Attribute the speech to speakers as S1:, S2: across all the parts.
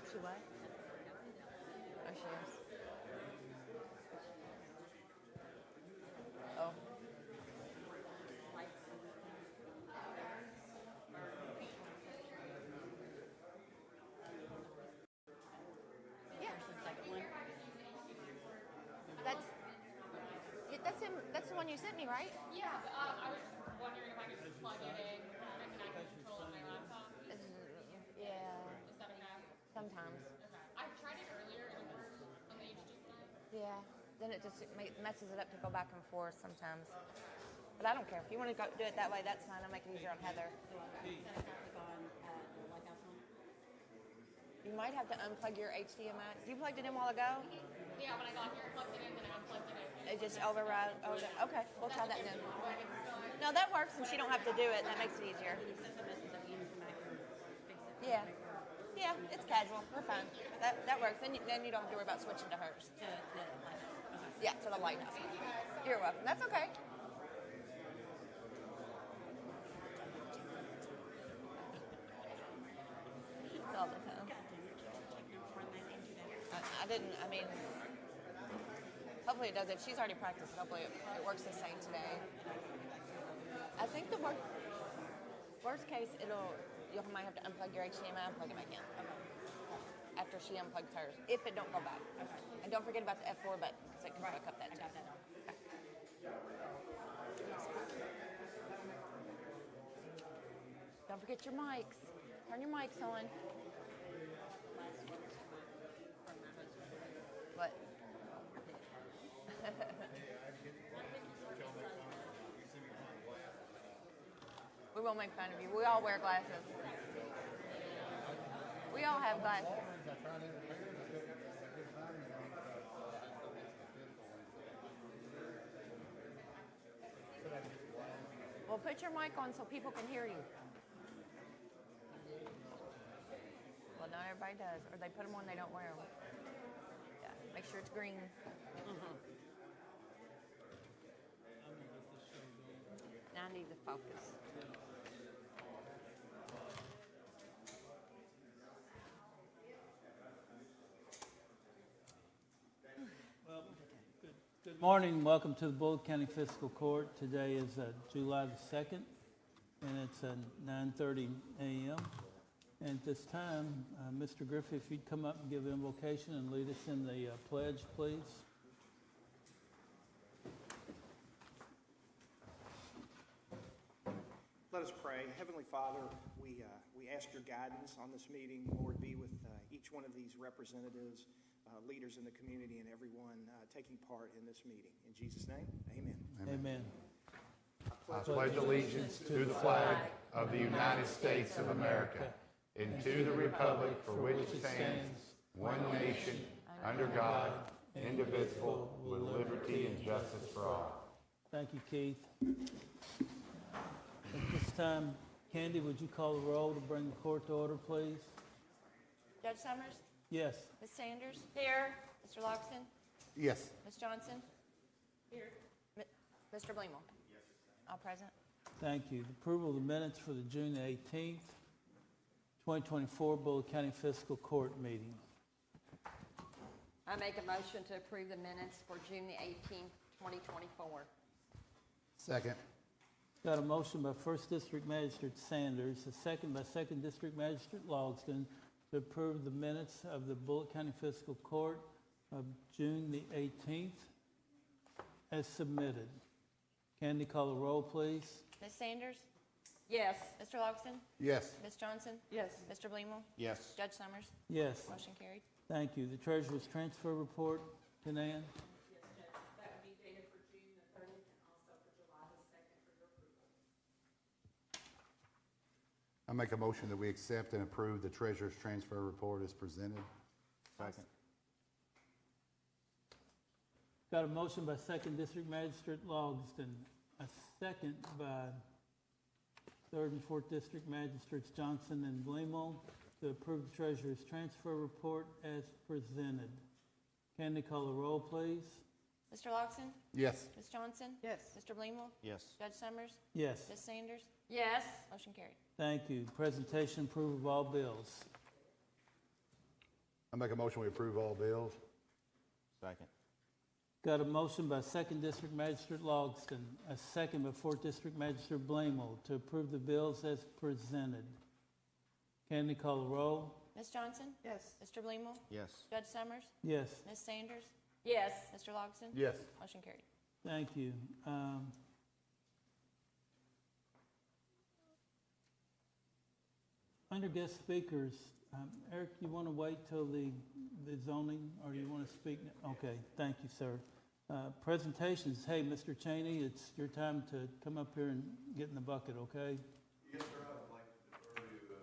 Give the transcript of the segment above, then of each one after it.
S1: She what? Oh, she is. Oh. Yeah. That's the one you sent me, right?
S2: Yeah, but I was wondering if I could just plug it in and then I can control it on my laptop.
S1: Yeah.
S2: Is that okay?
S1: Sometimes.
S2: Okay. I tried it earlier and it worked on the HDMI.
S1: Yeah. Then it just messes it up to go back and forth sometimes. But I don't care. If you want to do it that way, that's fine. I'll make it easier on Heather. You might have to unplug your HDMI. You plugged it in a while ago?
S2: Yeah, when I got here, I plugged it in and then I unplugged it.
S1: It just override. Okay, we'll try that then. No, that works, and she don't have to do it. That makes it easier. Yeah. Yeah, it's casual. We're fine. That works. Then you don't have to worry about switching to hers. Yeah, to the lighthouse. You're welcome. That's okay. It's all the time. I didn't. I mean, hopefully it does. If she's already practiced, hopefully it works the same today. I think the worst case, you might have to unplug your HDMI and plug it back in. After she unplugs hers, if it don't go back. And don't forget about the F4 button, because it can fuck up that too. Don't forget your mics. Turn your mics on. What? We won't make fun of you. We all wear glasses. We all have glasses. Well, put your mic on so people can hear you. Well, not everybody does. Or they put them on, they don't wear them. Yeah, make sure it's green. Now I need the focus.
S3: Well, good morning. Welcome to the Bullitt County Fiscal Court. Today is July the 2nd, and it's 9:30 a.m. And at this time, Mr. Griffith, if you'd come up and give the invocation and lead us in the pledge, please.
S4: Let us pray. Heavenly Father, we ask your guidance on this meeting. Lord, be with each one of these representatives, leaders in the community, and everyone taking part in this meeting. In Jesus' name, amen.
S3: Amen.
S5: I pledge allegiance to the flag of the United States of America and to the republic for which it stands, one nation, under God, indivisible, with liberty and justice for all.
S3: Thank you, Keith. At this time, Candy, would you call the roll to bring the court to order, please?
S1: Judge Summers?
S3: Yes.
S1: Ms. Sanders? Here. Mr. Loxton?
S5: Yes.
S1: Ms. Johnson? Here. Mr. Bleemel? Yes. All present.
S3: Thank you. The approval of the minutes for the June 18th, 2024 Bullitt County Fiscal Court meeting.
S6: I make a motion to approve the minutes for June the 18th, 2024.
S5: Second.
S3: Got a motion by 1st District Magistrate Sanders, a second by 2nd District Magistrate Logsdon to approve the minutes of the Bullitt County Fiscal Court of June the 18th as submitted. Candy, call the roll, please.
S1: Ms. Sanders?
S6: Yes.
S1: Mr. Loxton?
S5: Yes.
S1: Ms. Johnson?
S6: Yes.
S1: Mr. Bleemel?
S5: Yes.
S1: Judge Summers?
S3: Yes.
S1: Motion carried.
S3: Thank you. The Treasurer's Transfer Report, Tanan.
S7: That would be dated for June the 30th and also for July the 2nd for your approval.
S5: I make a motion that we accept and approve the Treasurer's Transfer Report as presented. Second.
S3: Got a motion by 2nd District Magistrate Logsdon, a second by 3rd and 4th District Magistrates Johnson and Bleemel to approve the Treasurer's Transfer Report as presented. Candy, call the roll, please.
S1: Mr. Loxton?
S5: Yes.
S1: Ms. Johnson?
S6: Yes.
S1: Mr. Bleemel?
S5: Yes.
S1: Judge Summers?
S3: Yes.
S1: Ms. Sanders?
S6: Yes.
S1: Motion carried.
S3: Thank you. Presentation approval of all bills.
S5: I make a motion we approve all bills.
S8: Second.
S3: Got a motion by 2nd District Magistrate Logston, a second by 4th District Magistrate Blamel to approve the bills as presented. Candy, call the roll.
S1: Ms. Johnson?
S6: Yes.
S1: Mr. Blemel?
S8: Yes.
S1: Judge Summers?
S3: Yes,
S1: Ms. Sanders?
S6: Yes.
S1: Mr. Logston?
S5: Yes.
S1: Motion carried.
S3: thank you. Under guest speakers, Eric, you want to wait till the zoning, or you want to speak? Okay, thank you, sir. Presentations, hey, Mr. Cheney, it's your time to come up here and get in the bucket, okay?
S9: Yes, sir. I would like to defer to Mr.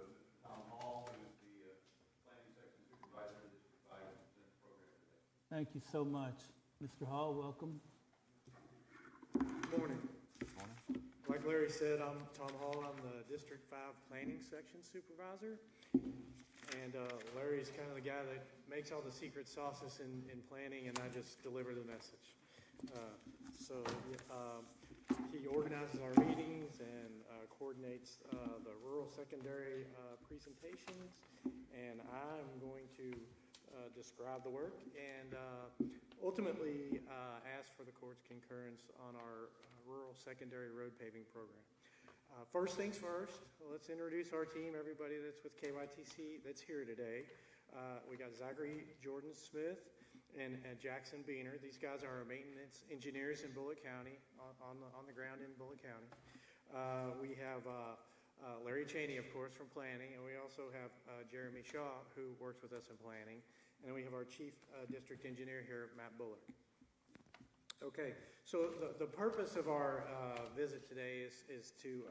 S9: Tom Hall, who is the planning section supervisor of District 5 to present the program today.
S3: Thank you so much. Mr. Hall, welcome.
S10: Good morning. Like Larry said, I'm Tom Hall. I'm the District 5 Planning Section Supervisor. And Larry's kind of the guy that makes all the secret sauces in planning, and I just deliver the message. He organizes our meetings and coordinates the rural secondary presentations, and I'm going to describe the work and ultimately ask for the court's concurrence on our rural secondary road paving program. First things first, let's introduce our team, everybody that's with KYTC that's here today. We got Zachary Jordan Smith and Jackson Beener. These guys are our maintenance engineers in Bullitt County, on the ground in Bullitt County. We have Larry Cheney, of course, from planning, and we also have Jeremy Shaw, who works with us in planning. And we have our chief district engineer here, Matt Bullock. Okay, so the purpose of our visit today is to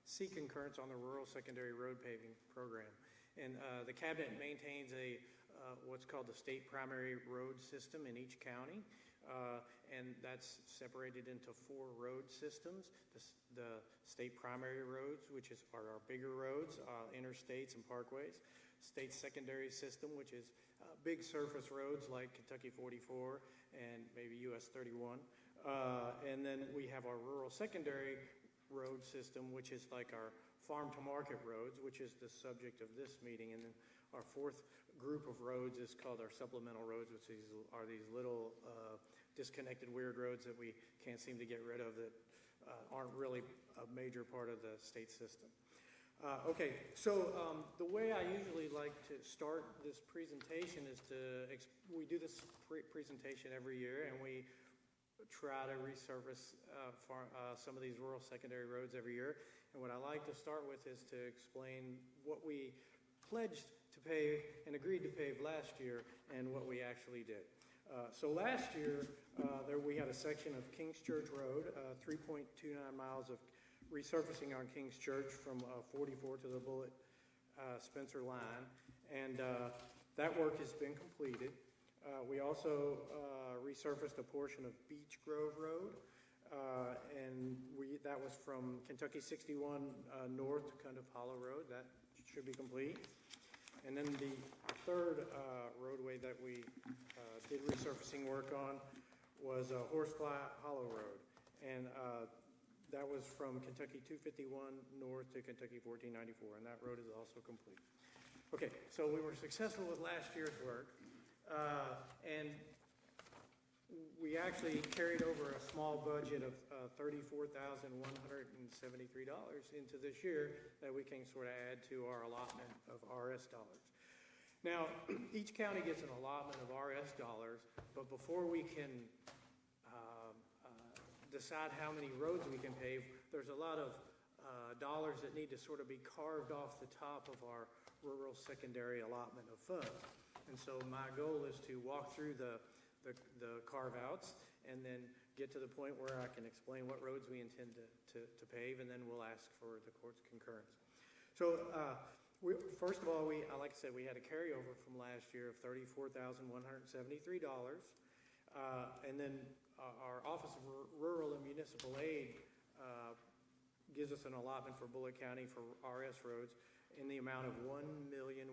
S10: seek concurrence on the rural secondary road paving program. And the cabinet maintains what's called the state primary road system in each county. And that's separated into 4 road systems. The state primary roads, which are our bigger roads, interstates and parkways. State secondary system, which is big surface roads like Kentucky 44 and maybe US 31. And then we have our rural secondary road system, which is like our farm to market roads, which is the subject of this meeting. And then our 4th group of roads is called our supplemental roads, which are these little disconnected weird roads that we can't seem to get rid of that aren't really a major part of the state system. Okay, so the way I usually like to start this presentation is we do this presentation every year, and we try to resurface some of these rural secondary roads every year. And what I like to start with is to explain what we pledged to pave and agreed to pave last year and what we actually did. So last year, we had a section of Kings Church Road, 3.29 miles of resurfacing on Kings Church from 44 to the Bullitt Spencer line, and that work has been completed. We also resurfaced a portion of Beach Grove Road, and that was from Kentucky 61 north to Cundiff Hollow Road. That should be complete. And then the 3rd roadway that we did resurfacing work on was Horsefly Hollow Road, and that was from Kentucky 251 north to Kentucky 1494, and that road is also complete. Okay, so we were successful with last year's work, and we actually carried over a small budget of $34,173 into this year that we can sort of add to our allotment of RS dollars. Now, each county gets an allotment of RS dollars, but before we can decide how many roads we can pave, there's a lot of dollars that need to sort of be carved off the top of our rural secondary allotment of funds. And so my goal is to walk through the carve-outs and then get to the point where I can explain what roads we intend to pave, and then we'll ask for the court's concurrence. So first of all, like I said, we had a carryover from last year of $34,173. And then our Office of Rural and Municipal Aid gives us an allotment for Bullitt County for RS roads in the amount of $1,197,550.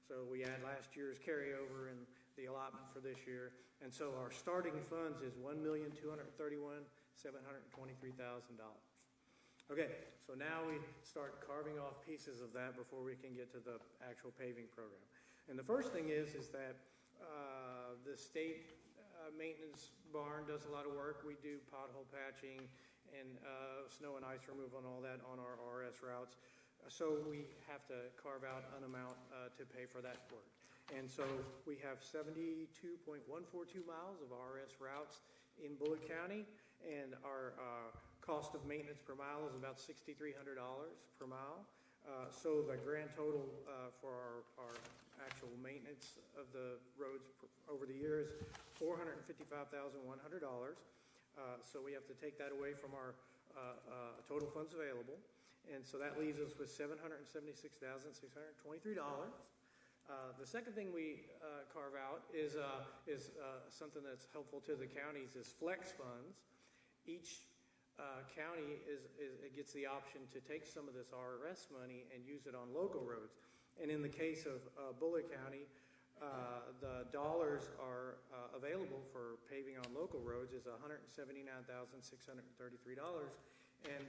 S10: So we add last year's carryover and the allotment for this year. And so our starting funds is $1,231,723,000. Okay, so now we start carving off pieces of that before we can get to the actual paving program. And the first thing is that the state maintenance barn does a lot of work. We do pothole patching and snow and ice removal and all that on our RS routes. So we have to carve out an amount to pay for that work. And so we have 72.142 miles of RS routes in Bullitt County, and our cost of maintenance per mile is about $6,300 per mile. So the grand total for our actual maintenance of the roads over the years, $455,100. So we have to take that away from our total funds available. And so that leaves us with $776,623. The second thing we carve out is something that's helpful to the counties is flex funds. Each county gets the option to take some of this RS money and use it on local roads. And in the case of Bullitt County, the dollars are available for paving on local roads is $179,633. And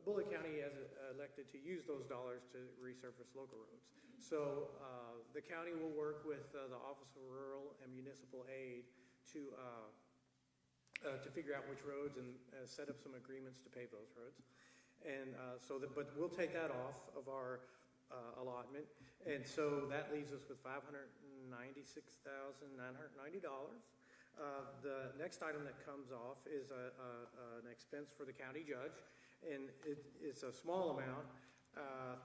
S10: Bullitt County has elected to use those dollars to resurface local roads. So the county will work with the Office of Rural and Municipal Aid to figure out which roads and set up some agreements to pave those roads. And but we'll take that off of our allotment. And so that leaves us with $596,990. The next item that comes off is an expense for the county judge, and it's a small amount,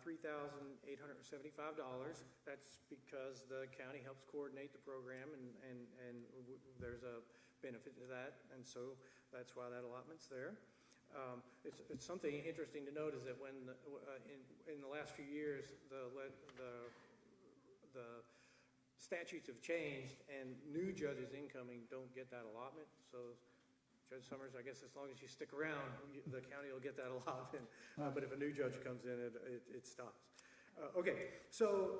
S10: $3,875. That's because the county helps coordinate the program, and there's a benefit to that, and so that's why that allotment's there. It's something interesting to note is that when in the last few years the statutes have changed and new judges incoming don't get that allotment. So Judge Summers, I guess as long as you stick around, the county will get that allotment. But if a new judge comes in, it stops. Okay, so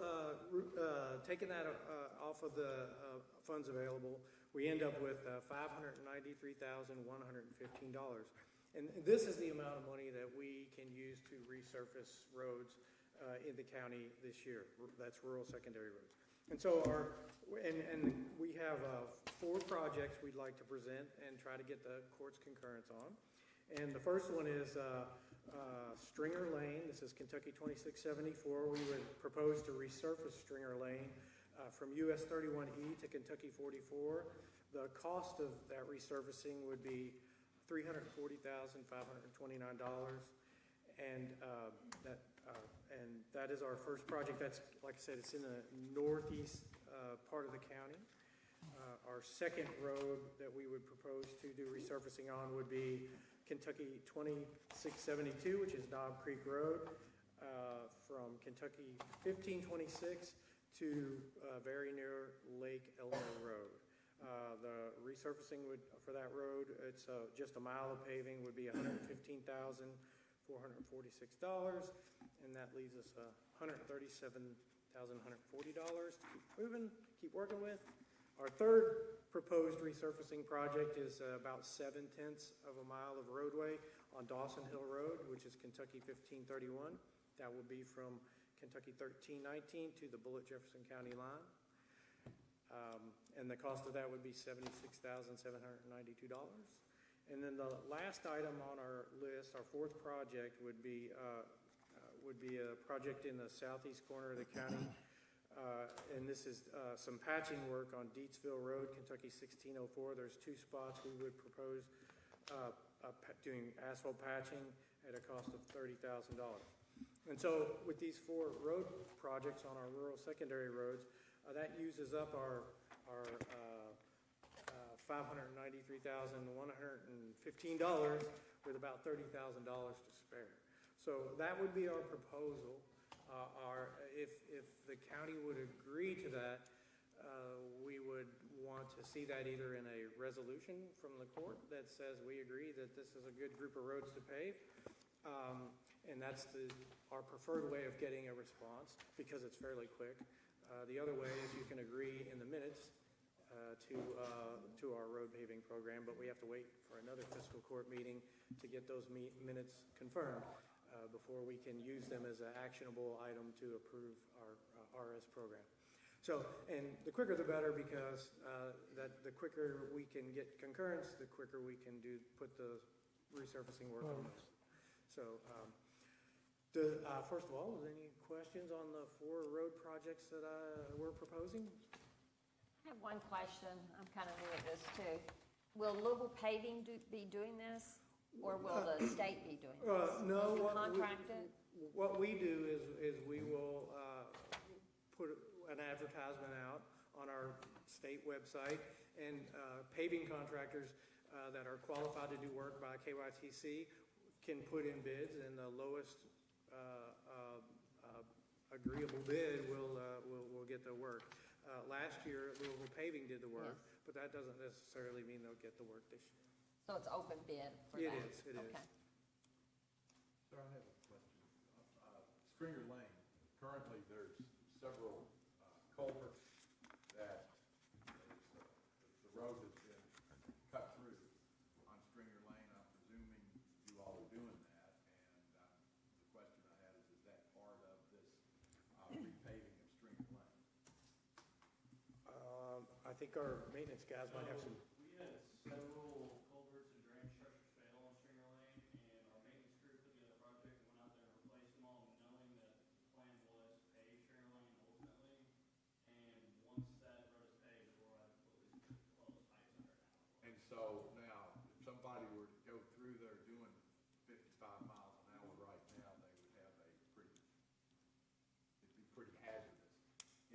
S10: taking that off of the funds available, we end up with $593,115. And this is the amount of money that we can use to resurface roads in the county this year. That's rural secondary roads. And so we have 4 projects we'd like to present and try to get the court's concurrence on. And the first one is Stringer Lane. This is Kentucky 2674. We would propose to resurface Stringer Lane from US 31E to Kentucky 44. The cost of that resurfacing would be $340,529, and that is our first project. That's, like I said, it's in the northeast part of the county. Our second road that we would propose to do resurfacing on would be Kentucky 2672, which is Knob Creek Road, from Kentucky 1526 to very near Lake Elmer Road. The resurfacing for that road, it's just a mile of paving, would be $115,446, and that leaves us $137,140 to keep moving, keep working with. Our third proposed resurfacing project is about 0.7 of a mile of roadway on Dawson Hill Road, which is Kentucky 1531. That will be from Kentucky 1319 to the Bullitt-Jefferson County line. And the cost of that would be $76,792. And then the last item on our list, our fourth project, would be a project in the southeast corner of the county. And this is some patching work on Deatsville Road, Kentucky 1604. There's 2 spots we would propose doing asphalt patching at a cost of $30,000. And so with these 4 road projects on our rural secondary roads, that uses up our $593,115 with about $30,000 to spare. So that would be our proposal. If the county would agree to that, we would want to see that either in a resolution from the court that says we agree that this is a good group of roads to pave, and that's our preferred way of getting a response because it's fairly quick. The other way is you can agree in the minutes to our road paving program, but we have to wait for another fiscal court meeting to get those minutes confirmed before we can use them as an actionable item to approve our RS program. So, and the quicker the better, because the quicker we can get concurrence, the quicker we can put the resurfacing work on those. So, first of all, is there any questions on the 4 road projects that we're proposing?
S6: I have one question. I'm kind of new at this too. Will Louisville Paving be doing this, or will the state be doing this?
S10: No.
S6: Will you contract it?
S10: What we do is we will put an advertisement out on our state website, and paving contractors that are qualified to do work by KYTC can put in bids, and the lowest agreeable bid will get the work. Last year, Louisville Paving did the work,
S6: Yes.
S10: but that doesn't necessarily mean they'll get the work this year.
S6: So it's open bid for
S10: It
S6: that?
S10: is, it is.
S6: Okay.
S9: Sir, I have a question. Stringer Lane, currently there's several culverts that the road has been cut through on Stringer Lane. I'm presuming you all are doing that, and the question I had is that part of this repaving of Stringer Lane?
S10: I think our maintenance guys might have some.
S8: We had several culverts and drainage structures fail on Stringer Lane, and our maintenance crew put together a project and went out there and replaced them all, knowing that the plan was to pave Stringer Lane ultimately. And once that road is paved, we'll have completely closed pipes under it now.
S9: And so now, if somebody were to go through there doing 55 miles an hour right now, they would have it'd be pretty hazardous.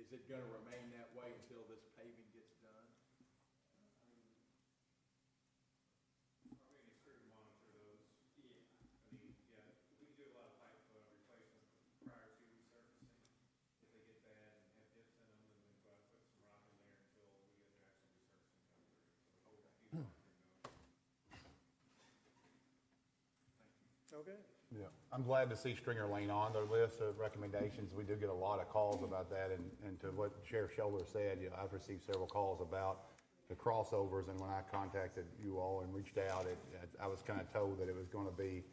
S9: Is it gonna remain that way until this paving gets done?
S8: Our maintenance crew monitor those. Yeah. I mean, yeah, we do a lot of pipe replacement prior to resurfacing. If they get bad and have dips in them, then we go out and put some rock in there until we get the actual resurfacing come through. So we'll keep monitoring those.
S10: Okay.
S5: Yeah, I'm glad to see Stringer Lane on their list of recommendations. We do get a lot of calls about that, and to what Sheriff Scholler said, I've received several calls about the crossovers, and when I contacted you all and reached out, I was kind of told that it was going to be,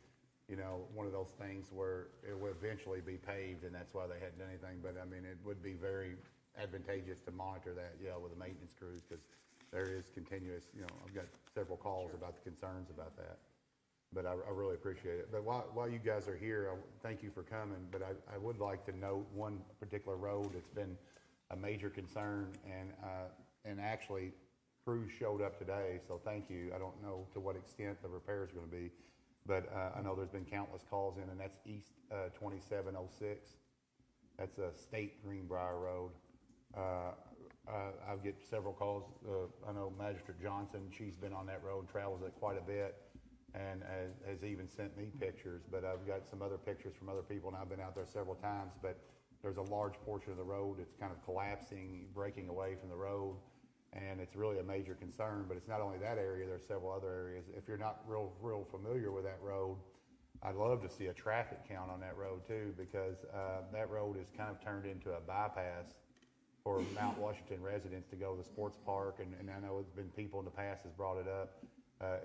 S5: one of those things where it would eventually be paved, and that's why they hadn't done anything. But I mean, it would be very advantageous to monitor that, with the maintenance crews, because there is continuous, I've got several calls about the concerns about that. But I really appreciate it. But while you guys are here, thank you for coming. But I would like to note one particular road that's been a major concern, and actually crews showed up today, so thank you. I don't know to what extent the repair is going to be, but I know there's been countless calls in, and that's East 2706. That's a State Greenbrier Road. I get several calls. I know Magistrate Johnson, she's been on that road, travels it quite a bit, and has even sent me pictures. But I've got some other pictures from other people, and I've been out there several times. But there's a large portion of the road that's kind of collapsing, breaking away from the road, and it's really a major concern. But it's not only that area, there's several other areas. If you're not real familiar with that road, I'd love to see a traffic count on that road too, because that road is kind of turned into a bypass for Mount Washington residents to go to the sports park. And I know it's been people in the past has brought it up.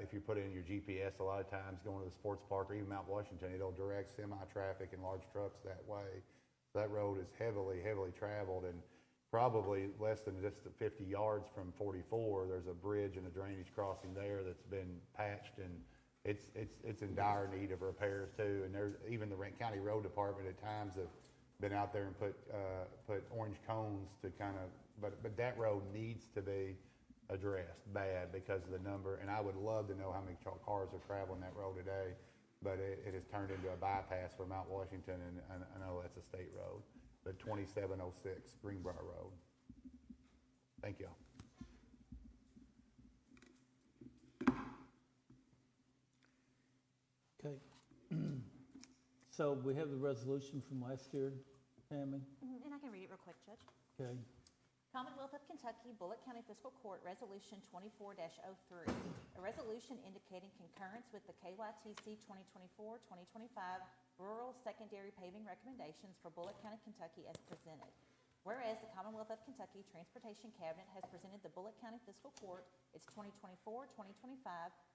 S5: If you put it in your GPS, a lot of times going to the sports park or even Mount Washington, it'll direct semi-traffic and large trucks that way. That road is heavily traveled, and probably less than just 50 yards from 44, there's a bridge and a drainage crossing there that's been patched, and it's in dire need of repairs too. And there's even the County Road Department at times have been out there and put orange cones to kind of, but that road needs to be addressed bad because of the number. And I would love to know how many cars are traveling that road today, but it has turned into a bypass for Mount Washington, and I know that's a state road. But 2706 Greenbrier Road. Thank you.
S3: Okay. So we have the resolution from last year, Tammy.
S11: And I can read it real quick, Judge.
S3: Okay.
S11: Commonwealth of Kentucky, Bullitt County Fiscal Court, Resolution 24-03. A resolution indicating concurrence with the KYTC 2024-2025 Rural Secondary Paving Recommendations for Bullitt County, Kentucky as presented. Whereas the Commonwealth of Kentucky Transportation Cabinet has presented the Bullitt County Fiscal Court its 2024-2025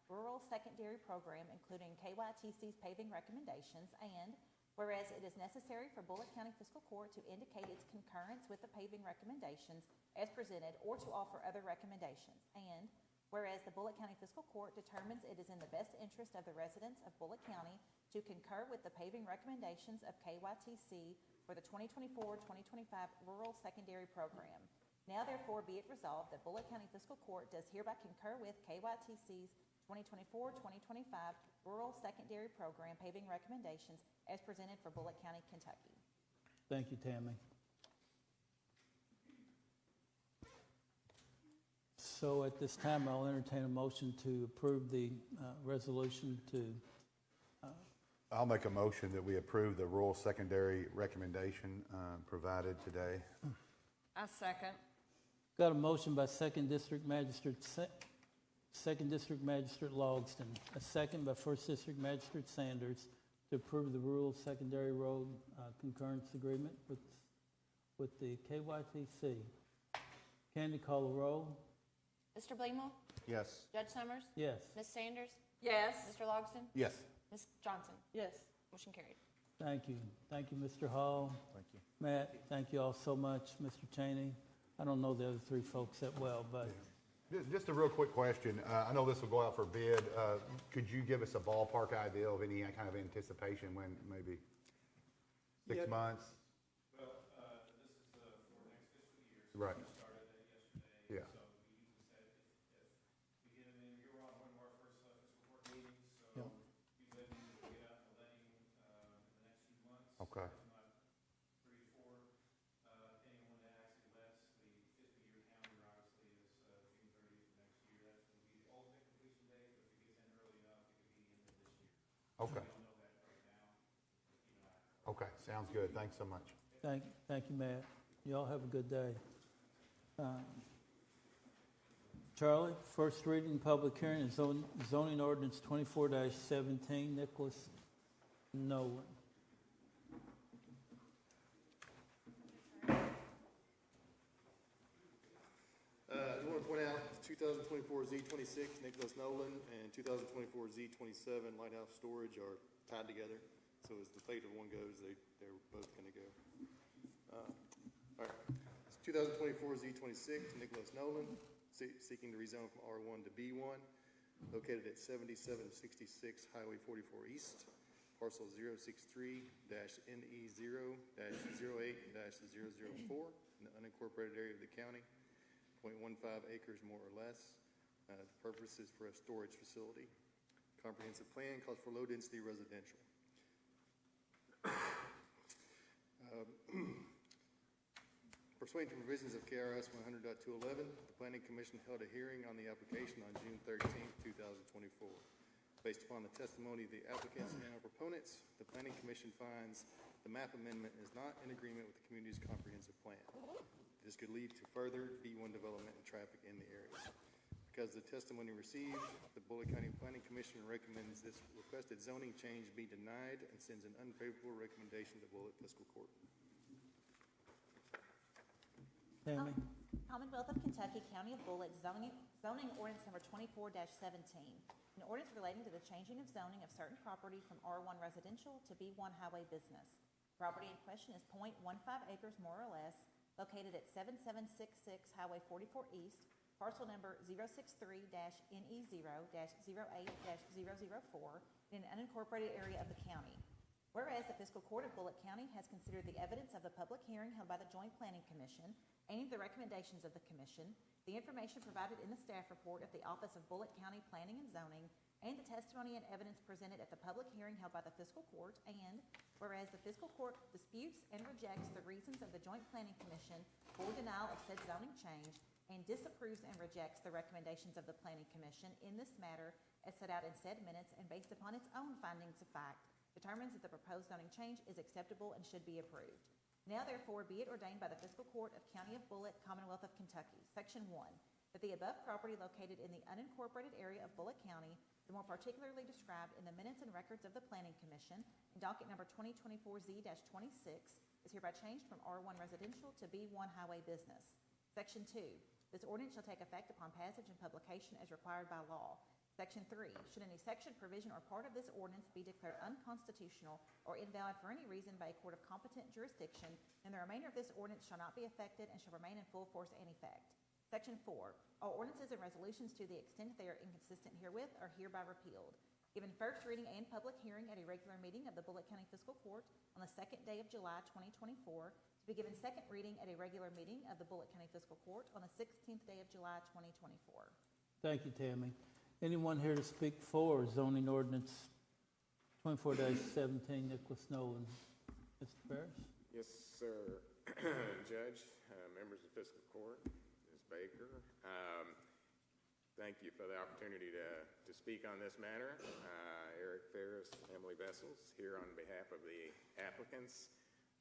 S11: Rural Secondary Program, including KYTC's paving recommendations, and whereas it is necessary for Bullitt County Fiscal Court to indicate its concurrence with the paving recommendations as presented or to offer other recommendations, and whereas the Bullitt County Fiscal Court determines it is in the best interest of the residents of Bullitt County to concur with the paving recommendations of KYTC for the 2024-2025 Rural Secondary Program. Now therefore be it resolved that Bullitt County Fiscal Court does hereby concur with KYTC's 2024-2025 Rural Secondary Program paving recommendations as presented for Bullitt County, Kentucky.
S3: Thank you, Tammy. So at this time, I'll entertain a motion to approve the resolution to,
S5: I'll make a motion that we approve the rural secondary recommendation provided today.
S6: I second.
S3: got a motion by Second District Magistrate Logston, a second by First District Magistrate Sanders to approve the rural secondary road concurrence agreement with the KYTC. Candy, call the roll.
S1: Mr. Blingmore?
S5: Yes.
S1: Judge Summers?
S3: Yes.
S1: Ms. Sanders?
S6: Yes.
S1: Mr. Logston?
S5: Yes.
S1: Ms. Johnson?
S6: Yes.
S1: Motion carried.
S3: Thank you. Thank you, Mr. Hall.
S5: Thank you.
S3: Matt, thank you all so much. Mr. Cheney, I don't know the other three folks that well, but
S5: Just a real quick question. I know this will go out for bid. Could you give us a ballpark idea of any kind of anticipation when maybe 6
S10: Yeah.
S5: months?
S8: Well, this is for next fiscal year. So
S5: Right.
S8: We started that yesterday.
S5: Yeah.
S8: So we usually said if we get them in, you're on one of our first fiscal court meetings, so
S3: Yeah.
S8: we let them get out the letting in the next few months.
S5: Okay.
S8: If not 3 to 4, depending on when that actually lets. The fiscal year calendar obviously is June 30th of next year. That's going to be the ultimate completion date, but if it gets in early enough, it could be the end of this year.
S5: Okay.
S8: We don't know that right now. Just keep an eye out.
S5: Okay, sounds good. Thanks so much.
S3: thank you, Matt. Y'all have a good day. Charlie, first reading, public hearing, is zoning ordinance 24-17, Nicholas Nolan.
S12: I just want to point out 2024 Z26 Nicholas Nolan and 2024 Z27 Lighthouse Storage are tied together. So as the fate of one goes, they're both going to go. All right. 2024 Z26 Nicholas Nolan, seeking to rezone from R1 to B1, located at 7766 Highway 44 East, parcel 063-NE0-08-004 in the unincorporated area of the county. 0.15 acres more or less. The purpose is for a storage facility. Comprehensive plan calls for low-density residential. Pursuant to provisions of KRS 100.211, the Planning Commission held a hearing on the application on June 13th, 2024. Based upon the testimony of the applicants and our proponents, the Planning Commission finds the map amendment is not in agreement with the community's comprehensive plan. This could lead to further B1 development and traffic in the area. Because of the testimony received, the Bullitt County Planning Commission recommends this requested zoning change be denied and sends an unfavorable recommendation to Bullitt Fiscal Court.
S3: Tammy?
S11: Commonwealth of Kentucky, County of Bullitt, zoning ordinance number 24-17. An ordinance relating to the changing of zoning of certain property from R1 residential to B1 highway business. Property in question is 0.15 acres more or less, located at 7766 Highway 44 East, parcel number 063-NE0-08-004 in an unincorporated area of the county. Whereas the Fiscal Court of Bullitt County has considered the evidence of the public hearing held by the Joint Planning Commission, any of the recommendations of the Commission, the information provided in the staff report of the Office of Bullitt County Planning and Zoning, and the testimony and evidence presented at the public hearing held by the Fiscal Court, and whereas the Fiscal Court disputes and rejects the reasons of the Joint Planning Commission for denial of said zoning change, and disapproves and rejects the recommendations of the Planning Commission in this matter as set out in said minutes, and based upon its own findings of fact, determines that the proposed zoning change is acceptable and should be approved. Now therefore be it ordained by the Fiscal Court of County of Bullitt, Commonwealth of Kentucky, Section 1, that the above property located in the unincorporated area of Bullitt County, the more particularly described in the minutes and records of the Planning Commission, in docket number 2024 Z-26, is hereby changed from R1 residential to B1 highway business. Section 2, this ordinance shall take effect upon passage and publication as required by law. Section 3, should any section, provision, or part of this ordinance be declared unconstitutional or invalid for any reason by a court of competent jurisdiction, then the remainder of this ordinance shall not be affected and shall remain in full force and effect. Section 4, all ordinances and resolutions to the extent they are inconsistent herewith are hereby repealed. Given first reading and public hearing at a regular meeting of the Bullitt County Fiscal Court on the 2nd day of July 2024, to be given second reading at a regular meeting of the Bullitt County Fiscal Court on the 16th day of July 2024.
S3: Thank you, Tammy. Anyone here to speak for zoning ordinance 24-17, Nicholas Nolan? Mr. Ferris?
S13: Yes, sir. Judge, members of Fiscal Court, Ms. Baker, thank you for the opportunity to speak on this matter. Eric Ferris, Emily Vessels, here on behalf of the applicants.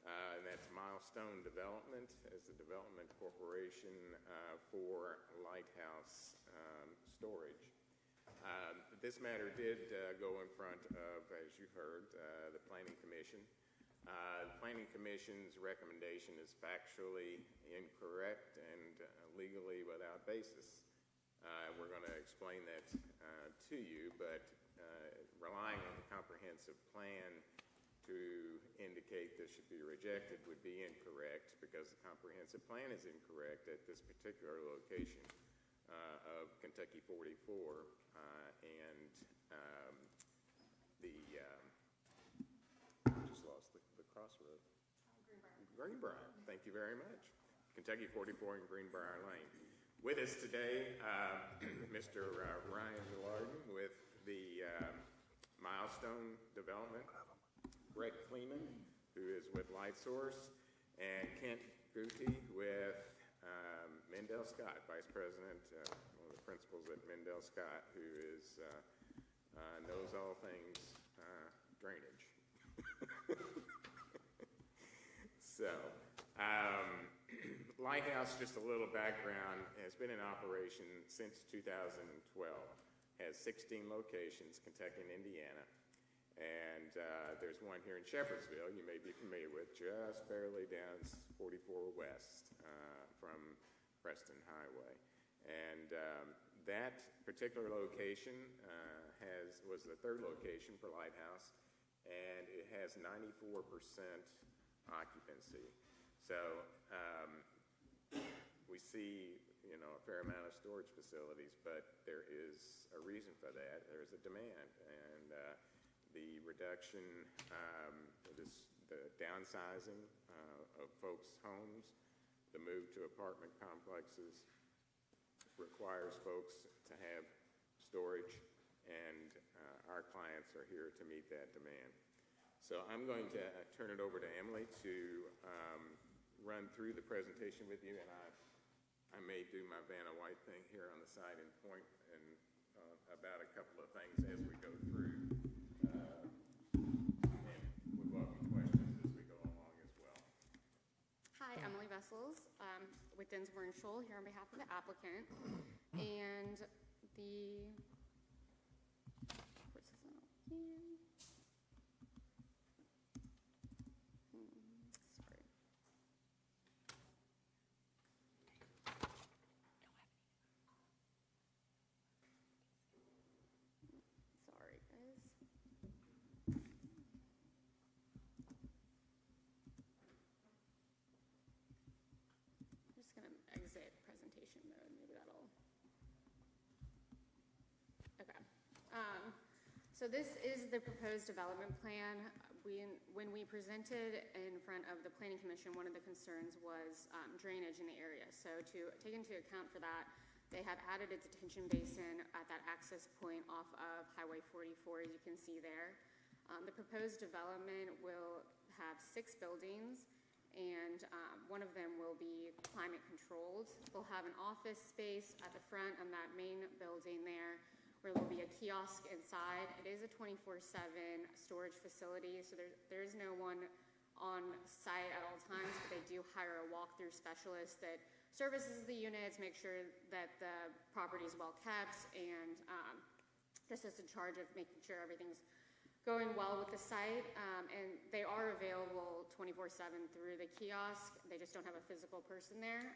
S13: And that's Milestone Development as the development corporation for Lighthouse Storage. This matter did go in front of, as you heard, the Planning Commission. The Planning Commission's recommendation is factually incorrect and legally without basis. We're going to explain that to you, but relying on the comprehensive plan to indicate this should be rejected would be incorrect because the comprehensive plan is incorrect at this particular location of Kentucky 44 and I just lost the crossroad. Greenbrier. Thank you very much. Kentucky 44 and Greenbrier Lane. With us today, Mr. Ryan Delarden with the Milestone Development, Greg Kleeman, who is with LightSource, and Kent Guti with Mendel Scott, Vice President, one of the principals at Mendel Scott, who is knows all things drainage. So, Lighthouse, just a little background, has been in operation since 2012. Has 16 locations, Kentucky and Indiana. And there's one here in Shepherdsville you may be familiar with, just barely down 44 west from Preston Highway. And that particular location was the third location for Lighthouse, and it has 94% occupancy. So we see, a fair amount of storage facilities, but there is a reason for that. There's a demand, and the reduction, the downsizing of folks' homes, the move to apartment complexes requires folks to have storage, and our clients are here to meet that demand. So I'm going to turn it over to Emily to run through the presentation with you, and I may do my Vanna White thing here on the side and point and about a couple of things as we go through. And we welcome questions as we go along as well.
S2: Hi, Emily Vessels with Dinsmore and Scholl here on behalf of the applicant. And the, where's this one? Here. Sorry. Sorry, guys. I'm just going to exit presentation mode. Maybe that'll... Okay. So this is the proposed development plan. When we presented in front of the Planning Commission, one of the concerns was drainage in the area. So to take into account for that, they have added a detention basin at that access point off of Highway 44, as you can see there. The proposed development will have 6 buildings, and one of them will be climate controlled. They'll have an office space at the front on that main building there, where there'll be a kiosk inside. It is a 24/7 storage facility, so there is no one on site at all times, but they do hire a walkthrough specialist that services the units, make sure that the property is well kept, and just is in charge of making sure everything's going well with the site, and they are available 24/7 through the kiosk. They just don't have a physical person there.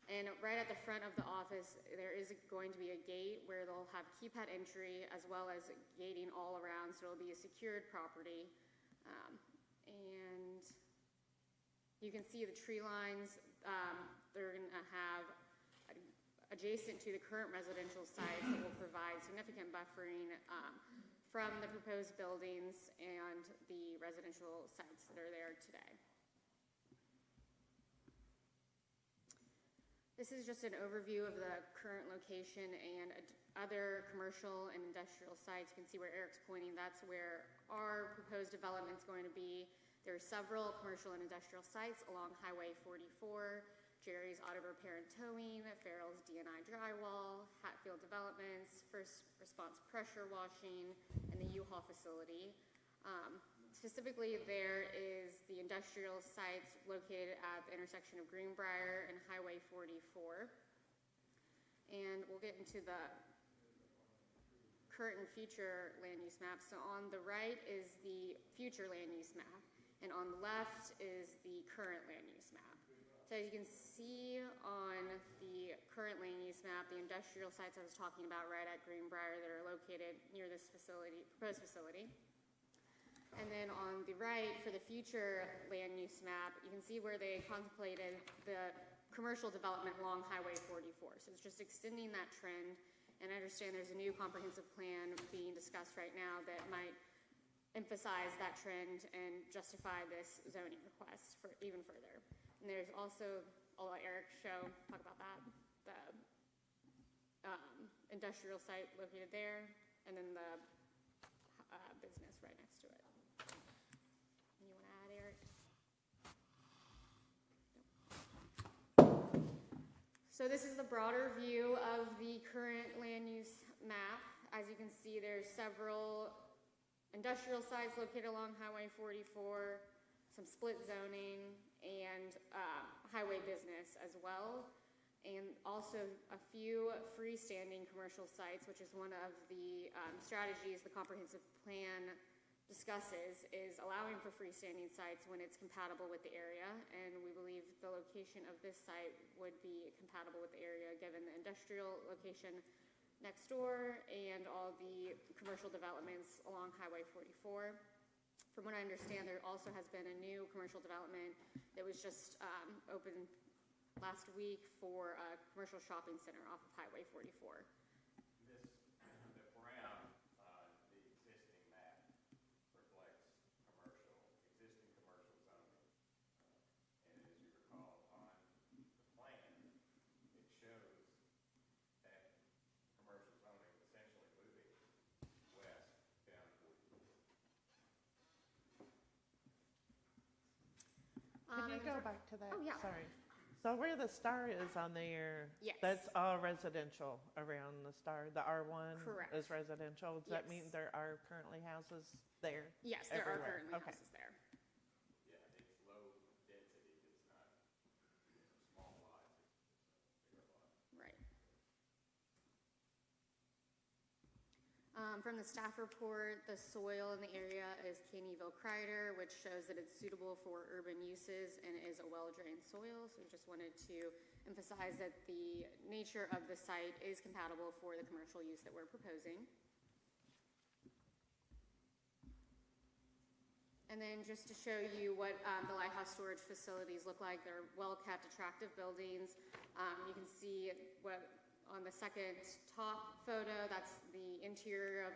S2: And right at the front of the office, there is going to be a gate where they'll have keypad entry as well as gating all around, so it'll be a secured property. And you can see the tree lines. They're going to have adjacent to the current residential sites that will provide significant buffering from the proposed buildings and the residential sites that are there today. This is just an overview of the current location and other commercial and industrial sites. You can see where Eric's pointing. That's where our proposed development is going to be. There are several commercial and industrial sites along Highway 44, Jerry's Auto Repair and Towing, Farrell's D&I Drywall, Hatfield Developments, First Response Pressure Washing, and the U-Haul facility. Specifically, there is the industrial sites located at the intersection of Greenbrier and Highway 44. And we'll get into the current and future land use map. So on the right is the future land use map, and on the left is the current land use map. So as you can see on the current land use map, the industrial sites I was talking about right at Greenbrier that are located near this facility, proposed facility. And then on the right, for the future land use map, you can see where they contemplated the commercial development along Highway 44. So it's just extending that trend. And I understand there's a new comprehensive plan being discussed right now that might emphasize that trend and justify this zoning request for even further. And there's also, I'll let Eric talk about that, the industrial site located there, and then the business right next to it. You want to add, Eric? So this is the broader view of the current land use map. As you can see, there's several industrial sites located along Highway 44, some split zoning, and highway business as well, and also a few freestanding commercial sites, which is one of the strategies the comprehensive plan discusses, is allowing for freestanding sites when it's compatible with the area, and we believe the location of this site would be compatible with the area given the industrial location next door and all the commercial developments along Highway 44. From what I understand, there also has been a new commercial development that was just opened last week for a commercial shopping center off of Highway 44.
S13: The brown on the existing map reflects existing commercial zoning. And as you recall, on the plan, it shows that commercial zoning essentially moving west down 44.
S14: Can you go back to that?
S2: Oh, yeah.
S14: Sorry. So where the star is on there,
S2: Yes.
S14: that's all residential around the star. The R1
S2: Correct.
S14: is residential. Does that mean
S2: Yes.
S14: there are currently houses there?
S2: Yes, there are
S14: everywhere?
S2: currently
S14: Okay.
S2: houses there.
S13: Yeah, it's low density, it's not small lots, it's bigger lots.
S2: Right. From the staff report, the soil in the area is Caneyville Crider, which shows that it's suitable for urban uses and is a well-drained soil. So we just wanted to emphasize that the nature of the site is compatible for the commercial use that we're proposing. And then just to show you what the lighthouse storage facilities look like, they're well-kept, attractive buildings. You can see what on the second top photo, that's the interior of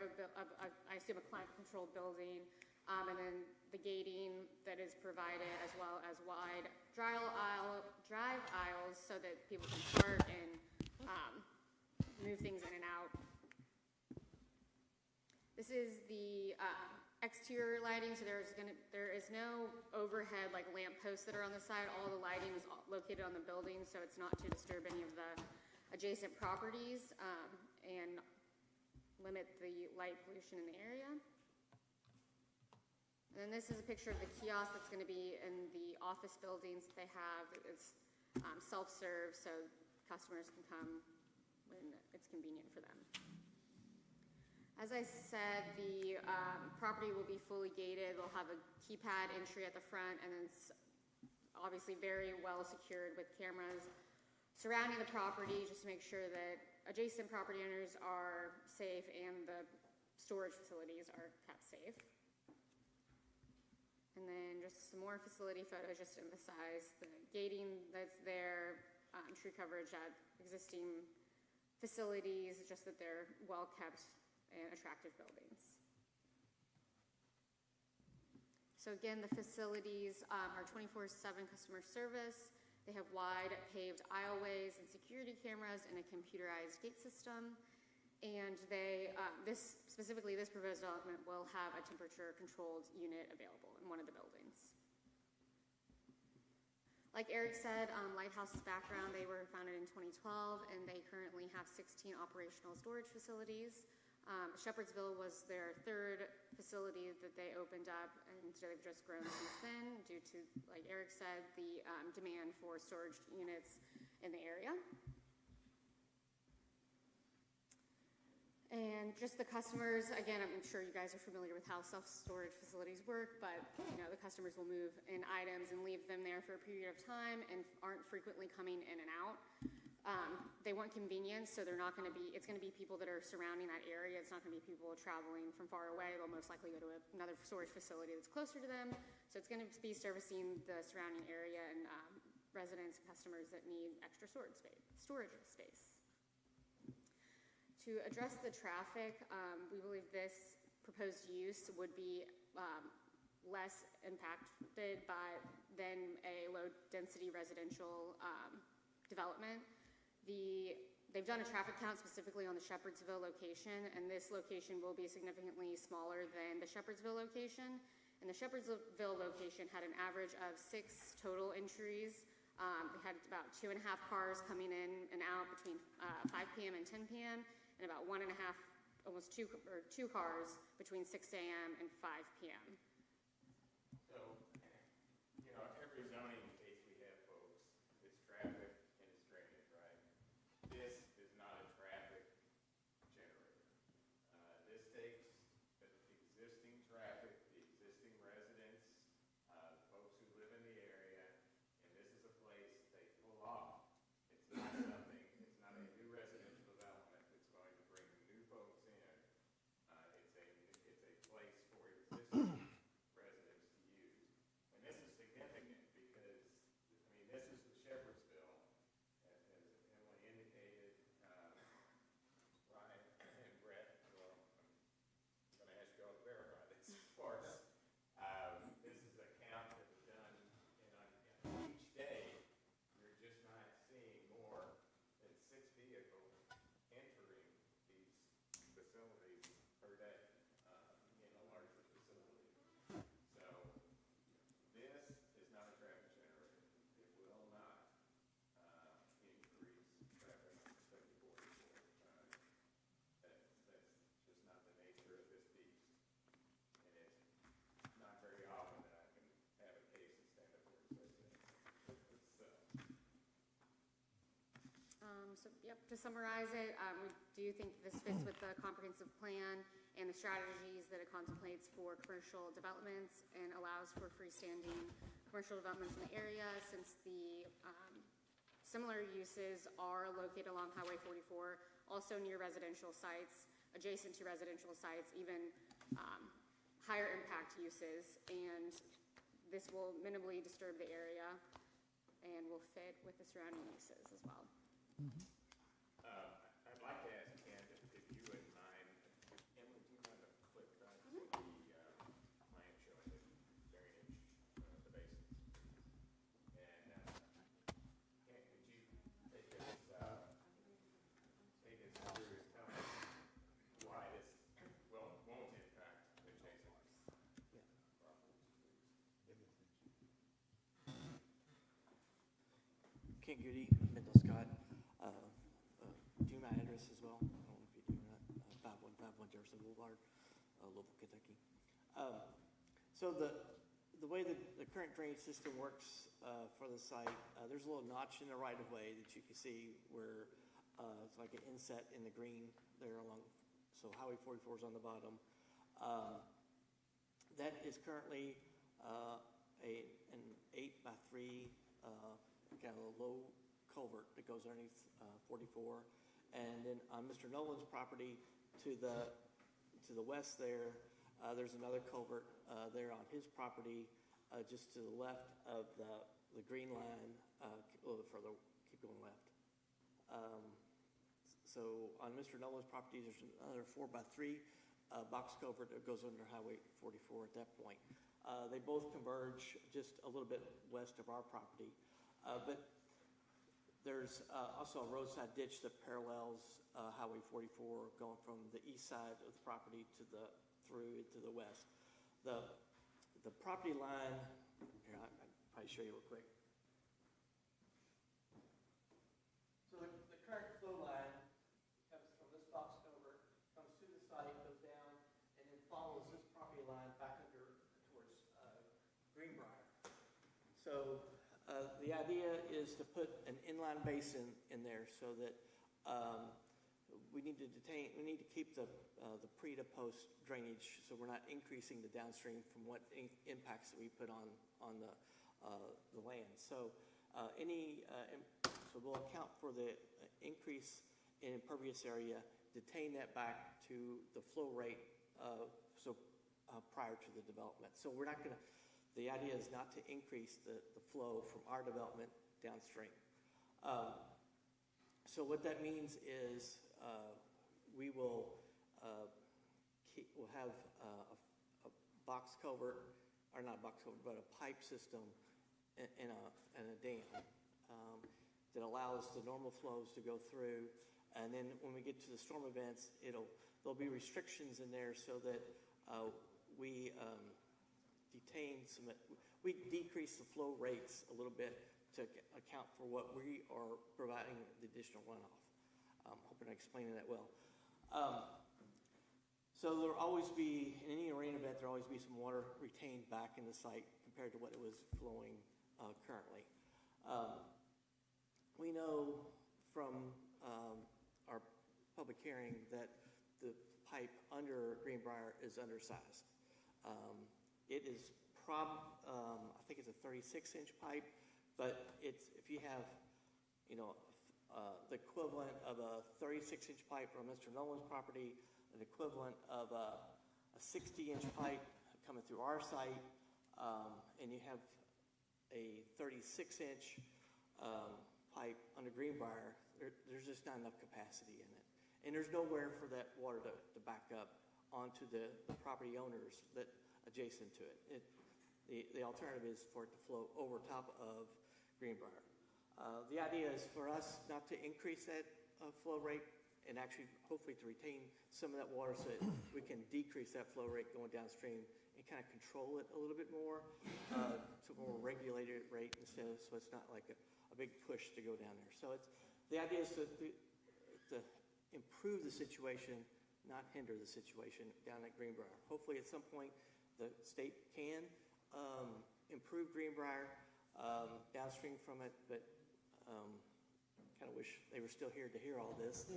S2: I assume, a climate-controlled building, and then the gating that is provided, as well as wide drive aisles so that people can park and move things in and out. This is the exterior lighting, so there is no overhead like lamp posts that are on the side. All the lighting is located on the building, so it's not to disturb any of the adjacent properties and limit the light pollution in the area. And then this is a picture of the kiosk that's going to be in the office buildings that they have. It's self-serve, so customers can come when it's convenient for them. As I said, the property will be fully gated. They'll have a keypad entry at the front, and it's obviously very well secured with cameras surrounding the property just to make sure that adjacent property owners are safe and the storage facilities are kept safe. And then just some more facility photos just to emphasize the gating that's there, tree coverage at existing facilities, just that they're well kept and attractive buildings. So again, the facilities are 24/7 customer service. They have wide paved aisleways and security cameras and a computerized gate system. And this proposed development will have a temperature-controlled unit available in one of the buildings. Like Eric said, Lighthouse's background, they were founded in 2012, and they currently have 16 operational storage facilities. Shepherdsville was their third facility that they opened up, and they've just grown since then due to, like Eric said, the demand for storage units in the area. And just the customers, again, I'm sure you guys are familiar with how self-storage facilities work, but the customers will move in items and leave them there for a period of time and aren't frequently coming in and out. They want convenience, so it's going to be people that are surrounding that area. It's not going to be people traveling from far away. They'll most likely go to another storage facility that's closer to them. So it's going to be servicing the surrounding area and residents and customers that need extra storage space. To address the traffic, we believe this proposed use would be less impacted than a low-density residential development. They've done a traffic count specifically on the Shepherdsville location, and this location will be significantly smaller than the Shepherdsville location. And the Shepherdsville location had an average of 6 total entries. They had about 2.5 cars coming in and out between 5 p.m. and 10 p.m., and about 1.5, almost 2 cars between 6 a.m. and 5 p.m.
S13: So, every zoning case we have, folks, it's traffic and it's drainage, right? This is not a traffic generator. This takes the existing traffic, the existing residents, the folks who live in the area, and this is a place they pull off. It's not a new residential development that's going to bring new folks in. It's a place for existing residents to use. And this is significant because, this is the Shepherdsville, as Emily indicated, Ryan and Brett, well, I'm going to ask you all to verify this, of course. This is a count that was done, and on each day, you're just not seeing more than 6 vehicles entering these facilities per day in a larger facility. So this is not a traffic generator. It will not increase traffic on State 44. That's just not the nature of this beast. And it's not very often that I can have a case and stand up here and say this.
S2: To summarize it, we do think this fits with the comprehensive plan and the strategies that it contemplates for commercial developments and allows for freestanding commercial developments in the area, since the similar uses are located along Highway 44, also near residential sites, adjacent to residential sites, even higher impact uses, and this will minimally disturb the area and will fit with the surrounding uses as well.
S13: I'd like to ask Ken if you wouldn't mind, Emily, do you mind to click back to the plan showing the drainage, the basins? And Ken, could you take us through and tell us why this won't impact adjacent properties, please?
S15: Kent Goody, Mendel Scott. Do my address as well. I don't know if you're doing that. 5151 Jefferson Boulevard, Louisville, Kentucky. So the way the current drainage system works for the site, there's a little notch in the right of way that you can see where it's like an inset in the green there along so Highway 44 is on the bottom. That is currently an 8x3 kind of a low culvert that goes underneath 44. And then on Mr. Nolan's property to the west there's another culvert there on his property just to the left of the green line, a little bit further, keep going left. So on Mr. Nolan's property, there's another 4x3 box culvert that goes under Highway 44 at that point. They both converge just a little bit west of our property. But there's also a roadside ditch that parallels Highway 44 going from the east side of the property through to the west. The property line, here, I'll probably show you real quick. So the current flow line comes from this box culvert, comes to the site, goes down, and then follows this property line back under towards Greenbrier. So the idea is to put an inline basin in there so that we need to keep the pre to post drainage so we're not increasing the downstream from what any impacts that we put on the land. So so we'll account for the increase in impervious area, detain that back to the flow rate prior to the development. So we're not going to. The idea is not to increase the flow from our development downstream. So what that means is we'll have a box culvert, or not a box culvert, but a pipe system and a dam that allows the normal flows to go through. And then when we get to the storm events, there'll be restrictions in there so that we decrease the flow rates a little bit to account for what we are providing the additional runoff. I'm hoping I'm explaining that well. So there'll always be, in any rain event, there'll always be some water retained back in the site compared to what it was flowing currently. We know from our public hearing that the pipe under Greenbrier is undersized. It is I think it's a 36-inch pipe, but if you have, the equivalent of a 36-inch pipe on Mr. Nolan's property, an equivalent of a 60-inch pipe coming through our site, and you have a 36-inch pipe under Greenbrier, there's just not enough capacity in it. And there's nowhere for that water to back up onto the property owners that adjacent to it. The alternative is for it to flow over top of Greenbrier. The idea is for us not to increase that flow rate and actually hopefully to retain some of that water so that we can decrease that flow rate going downstream and kind of control it a little bit more to a more regulated rate instead of, so it's not like a big push to go down there. So the idea is to improve the situation, not hinder the situation down at Greenbrier. Hopefully at some point the state can improve Greenbrier downstream from it, but kind of wish they were still here to hear all this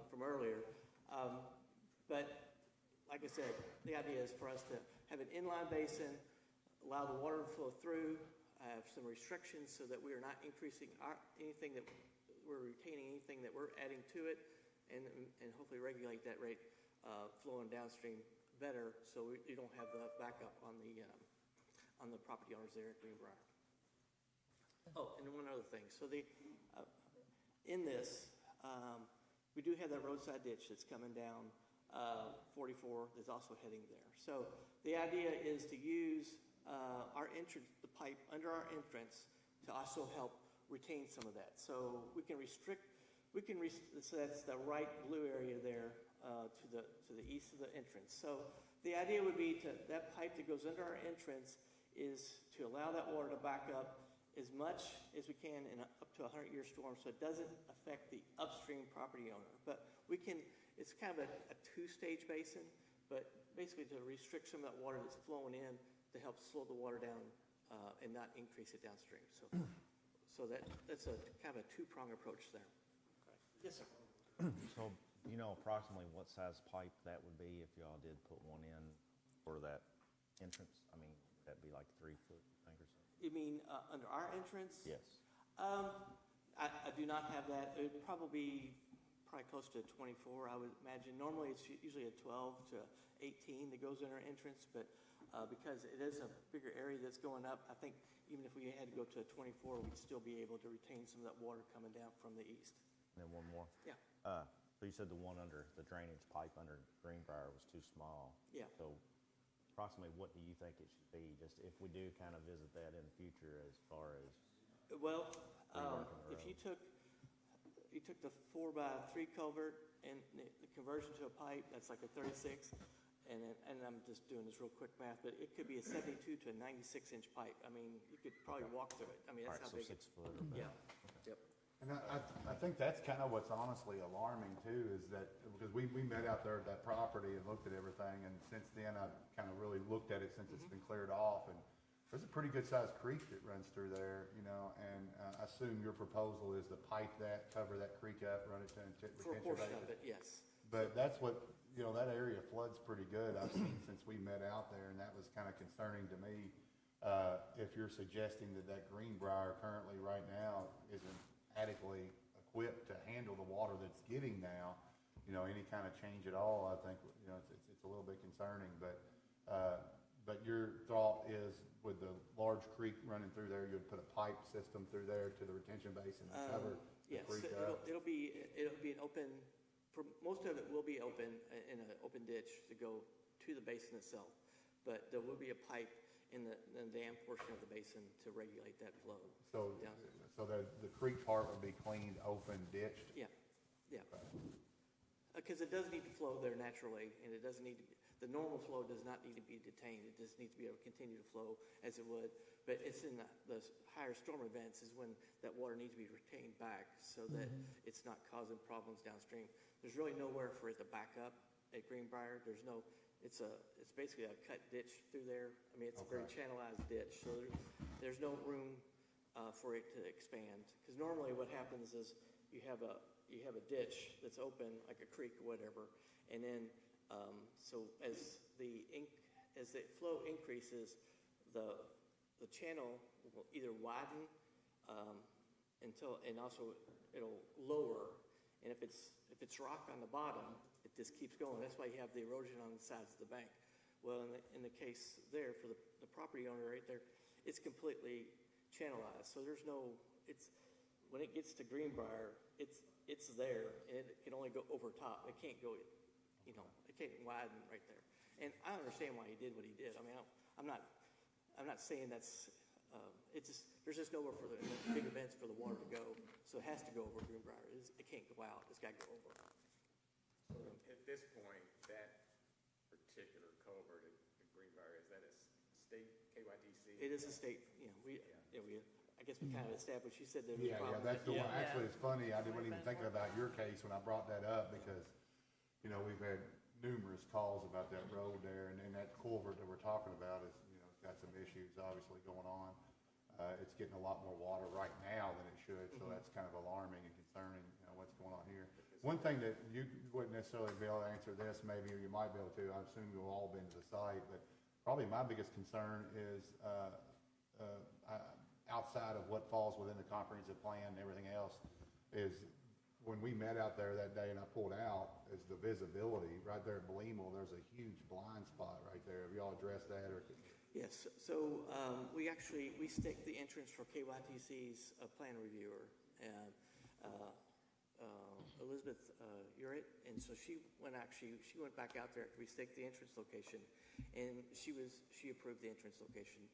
S15: from earlier. But like I said, the idea is for us to have an inline basin, allow the water to flow through, have some restrictions so that we are not increasing anything that we're retaining, anything that we're adding to it, and hopefully regulate that rate flowing downstream better so you don't have the backup on the property owners there at Greenbrier. Oh, and one other thing. So in this, we do have that roadside ditch that's coming down 44 that's also heading there. So the idea is to use our entrance, the pipe under our entrance, to also help retain some of that. So we can restrict. So that's the right blue area there to the east of the entrance. So the idea would be that pipe that goes under our entrance is to allow that water to back up as much as we can in up to a 100-year storm, so it doesn't affect the upstream property owner. But it's kind of a two-stage basin, but basically to restrict some of that water that's flowing in to help slow the water down and not increase it downstream. So that's a kind of a two-prong approach there. Okay. Yes, sir.
S5: So
S16: you know approximately what size pipe that would be if y'all did put one in for that entrance? I mean, would that be like 3 foot, I think, or something?
S15: You mean under our entrance?
S16: Yes.
S15: I do not have that. It would probably close to 24, I would imagine. Normally, it's usually a 12 to 18 that goes in our entrance, but because it is a bigger area that's going up, I think even if we had to go to a 24, we'd still be able to retain some of that water coming down from the east.
S16: And then one more.
S15: Yeah.
S16: So you said the one under the drainage pipe under Greenbrier was too small.
S15: Yeah.
S16: So approximately what do you think it should be, just if we do kind of visit that in the future as far as?
S15: Well,
S16: reworking the
S15: if
S16: road?
S15: you took the 4x3 culvert and the conversion to a pipe, that's like a 36, and I'm just doing this real quick math, but it could be a 72 to a 96-inch pipe. I mean, you could probably walk through it. I mean, that's
S16: All
S15: how
S16: right, so
S15: big
S16: 6 foot or better.
S15: Yeah. Yep.
S5: And I think that's kind of what's honestly alarming too, is that, because we met out there at that property and looked at everything, and since then I've kind of really looked at it since it's been cleared off, and there's a pretty good sized creek that runs through there, you know, and I assume your proposal is to pipe that, cover that creek up, run it to
S15: For a
S5: retention
S15: portion
S5: basin.
S15: of it, yes.
S5: But that's what, you know, that area floods pretty good. I've seen since we met out there, and that was kind of concerning to me. If you're suggesting that Greenbrier currently right now isn't adequately equipped to handle the water that's getting now, you know, any kind of change at all, I think, you know, it's a little bit concerning. But your thought is with the large creek running through there, you'd put a pipe system through there to the retention basin and cover the
S15: Yes,
S5: creek up?
S15: it'll be an open, for most of it will be open, in an open ditch to go to the basin itself. But there will be a pipe in the dam portion of the basin to regulate that flow.
S5: So the creek part would be cleaned, open, ditched?
S15: Yeah. Because it does need to flow there naturally, and it doesn't need to, the normal flow does not need to be detained. It just needs to be able to continue to flow as it would. But it's in the higher storm events is when that water needs to be retained back so that it's not causing problems downstream. There's really nowhere for it to back up at Greenbrier. It's basically a cut ditch through there. I mean, it's a very channelized ditch, so there's no room for it to expand. Because normally what happens is you have a ditch that's open, like a creek or whatever, and then so as the flow increases, the channel will either widen and also it'll lower, and if it's rock on the bottom, it just keeps going. That's why you have the erosion on the sides of the bank. Well, in the case there for the property owner right there, it's completely channelized. So when it gets to Greenbrier, it's there, and it can only go over top. It can't go, it can't widen right there. And I understand why he did what he did. I mean, I'm not saying that's. There's just nowhere for the big events for the water to go, so it has to go over Greenbrier. It can't go out. It's got to go over.
S13: So at this point, that particular culvert at Greenbrier, is that a state KYTC?
S15: It is a state. I guess we kind of established. You said there was a problem.
S5: That's the one. Actually, it's funny. I wasn't even thinking about your case when I brought that up because, you know, we've had numerous calls about that road there, and that culvert that we're talking about is, you know, got some issues obviously going on. It's getting a lot more water right now than it should, so that's kind of alarming and concerning, you know, what's going on here. One thing that you wouldn't necessarily be able to answer this, maybe, or you might be able to, I assume you've all been to the site, but probably my biggest concern is outside of what falls within the comprehensive plan and everything else, is when we met out there that day and I pulled out, is the visibility. Right there at Bleemel, there's a huge blind spot right there. Have y'all addressed that? Or?
S15: Yes, so we staked the entrance for KYTC's plan reviewer, Elizabeth Urett, and so she went back out there after we staked the entrance location, and she approved the entrance location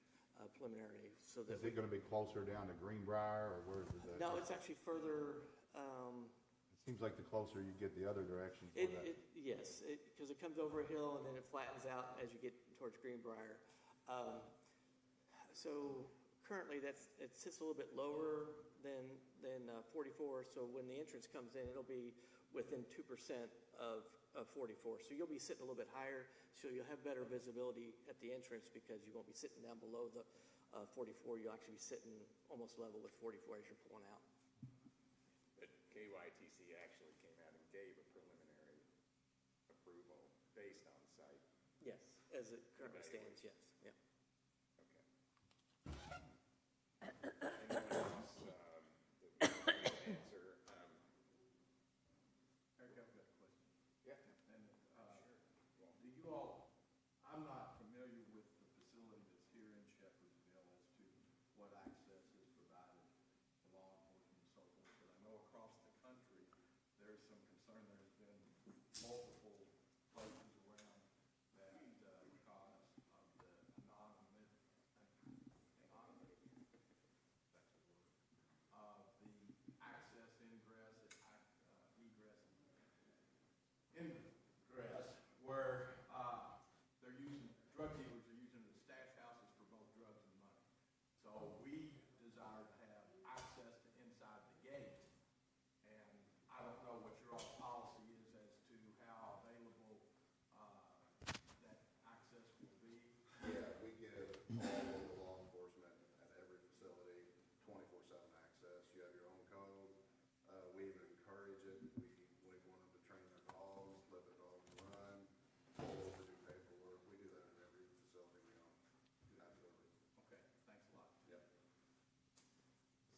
S15: preliminary. So that
S5: is it going to be closer down to Greenbrier, or where is it?
S15: No, it's actually further.
S5: It seems like the closer you get the other direction.
S15: Yes, because it comes over a hill and then it flattens out as you get towards Greenbrier. So currently it sits a little bit lower than 44. So when the entrance comes in, it'll be within 2% of 44. So you'll be sitting a little bit higher. So you'll have better visibility at the entrance because you won't be sitting down below the 44. You'll actually be sitting almost level with 44 as you're pulling out.
S13: But KYTC actually came out and gave a preliminary approval based on site.
S15: Yes, as it currently stands, yes, yeah.
S13: Anyone else that we can answer?
S9: Eric, I've got a question.
S13: Yeah.
S9: And, do you all, I'm not familiar with the facility that's here in Shepherdsville as to what access is provided to law enforcement and so forth, but I know across the country, there's some concern, there's been multiple places around that, because of the anonymity, of the access, ingress, egress, where they're using, drug dealers are using the stash houses for both drugs and money. So we desire to have access to inside the gate, and I don't know what your all policy is as to how available that access will be.
S12: Yeah, we give all of the law enforcement at every facility 24/7 access. You have your own code. We even encourage it. We want them to train their dogs, let their dogs run, pull over, do paperwork. We do that in every facility we own. Absolutely.
S9: Okay, thanks a lot.
S12: Yep.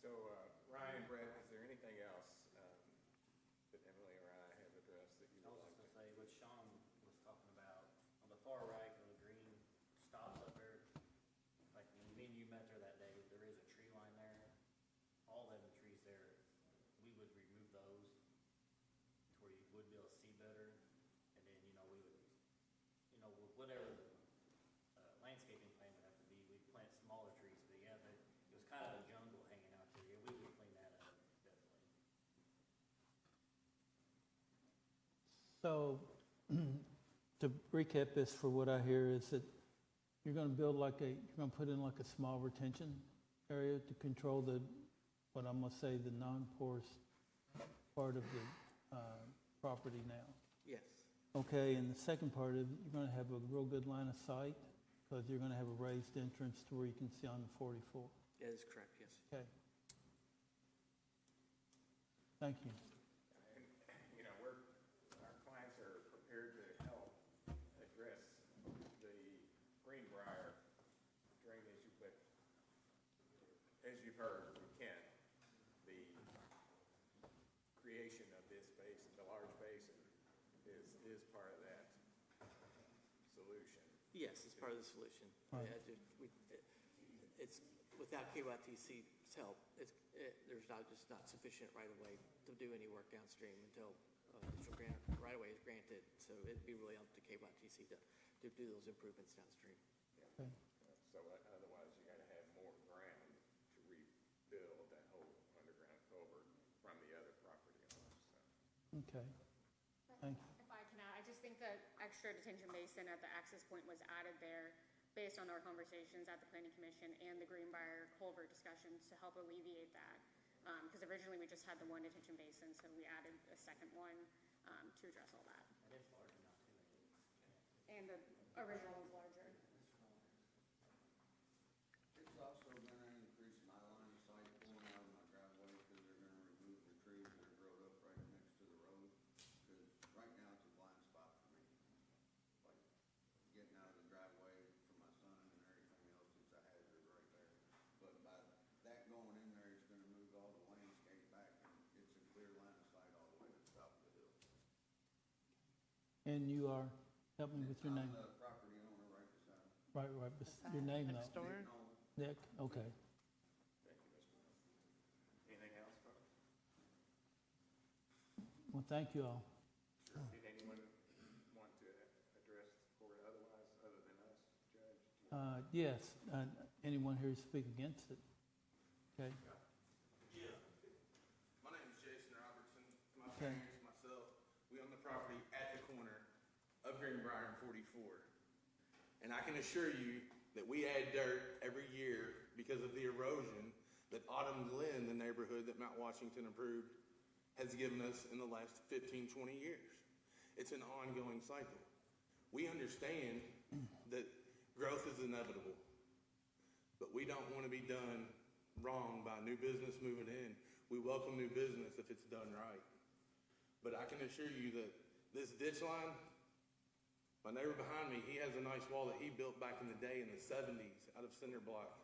S13: So, Ryan, Brett, is there anything else that Emily or I have addressed that you
S17: I
S13: would
S17: was
S13: like
S17: just
S13: to?
S17: gonna say, what Sean was talking about, on the far right, where the green stops up there, like when me and you met there that day, there is a tree line there. All them trees there, we would remove those to where you would be able to see better. And then, we would, whatever the landscaping plan would have to be, we'd plant smaller trees. But yeah, it was kind of a jungle hanging out there. Yeah, we would clean that up, definitely.
S3: So, to recap this for what I hear is that you're gonna build you're gonna put in like a small retention area to control what I'm gonna say, the non-porous part of the property now.
S15: Yes,
S3: Okay, and the second part of it, you're gonna have a real good line of sight, because you're gonna have a raised entrance to where you can see on the 44.
S15: that is correct, yes.
S3: Okay. Thank you.
S13: And, our clients are prepared to help address the Greenbrier drainage, but as you've heard from Ken, the creation of this basin, the large basin, is part of that solution.
S15: Yes, it's part of the solution.
S3: Right.
S15: It's, without KYTC's help, there's just not sufficient right-of-way to do any work downstream until additional right-of-way is granted. So it'd be really up to KYTC to do those improvements downstream.
S3: Okay.
S13: So otherwise, you gotta have more ground to rebuild that whole underground culvert from the other property owners, so.
S3: Okay. Thank you.
S2: If I can add, I just think the extra detention basin at the access point was added there based on our conversations at the Planning Commission and the Greenbrier culvert discussions to help alleviate that. Because originally we just had the one detention basin, so we added a second one to address all that.
S17: That is large enough too.
S2: And the original was larger.
S18: It's also gonna increase my line of sight pulling out of my driveway, because they're gonna remove the trees that are growed up right next to the road. Because right now it's a blind spot for me. Like, getting out of the driveway for my son and everything else, it's a hazard right there. But by that going in there, it's gonna move all the landscape back, and it's a clear line of sight all the way to the top of the hill.
S3: And you are, help me with your name.
S18: I'm the property owner right beside him.
S3: Right, your name
S14: Next
S3: though.
S14: door?
S3: Nick, okay.
S13: Thank you, Mr. Miller. Anything else, folks?
S3: Well, thank you all.
S13: Did anyone want to address the court otherwise, other than us, Judge?
S3: Yes, anyone here to speak against it? Okay.
S19: Yeah. My name is Jason Robertson. My
S3: Okay.
S19: parents, myself, we own the property at the corner of Greenbrier and 44. And I can assure you that we add dirt every year because of the erosion that Autumn Glen, the neighborhood that Mount Washington approved, has given us in the last 15, 20 years. It's an ongoing cycle. We understand that growth is inevitable, but we don't want to be done wrong by new business moving in. We welcome new business if it's done right. But I can assure you that this ditch line My neighbor behind me, he has a nice wall that he built back in the day in the 70s out of cinder block.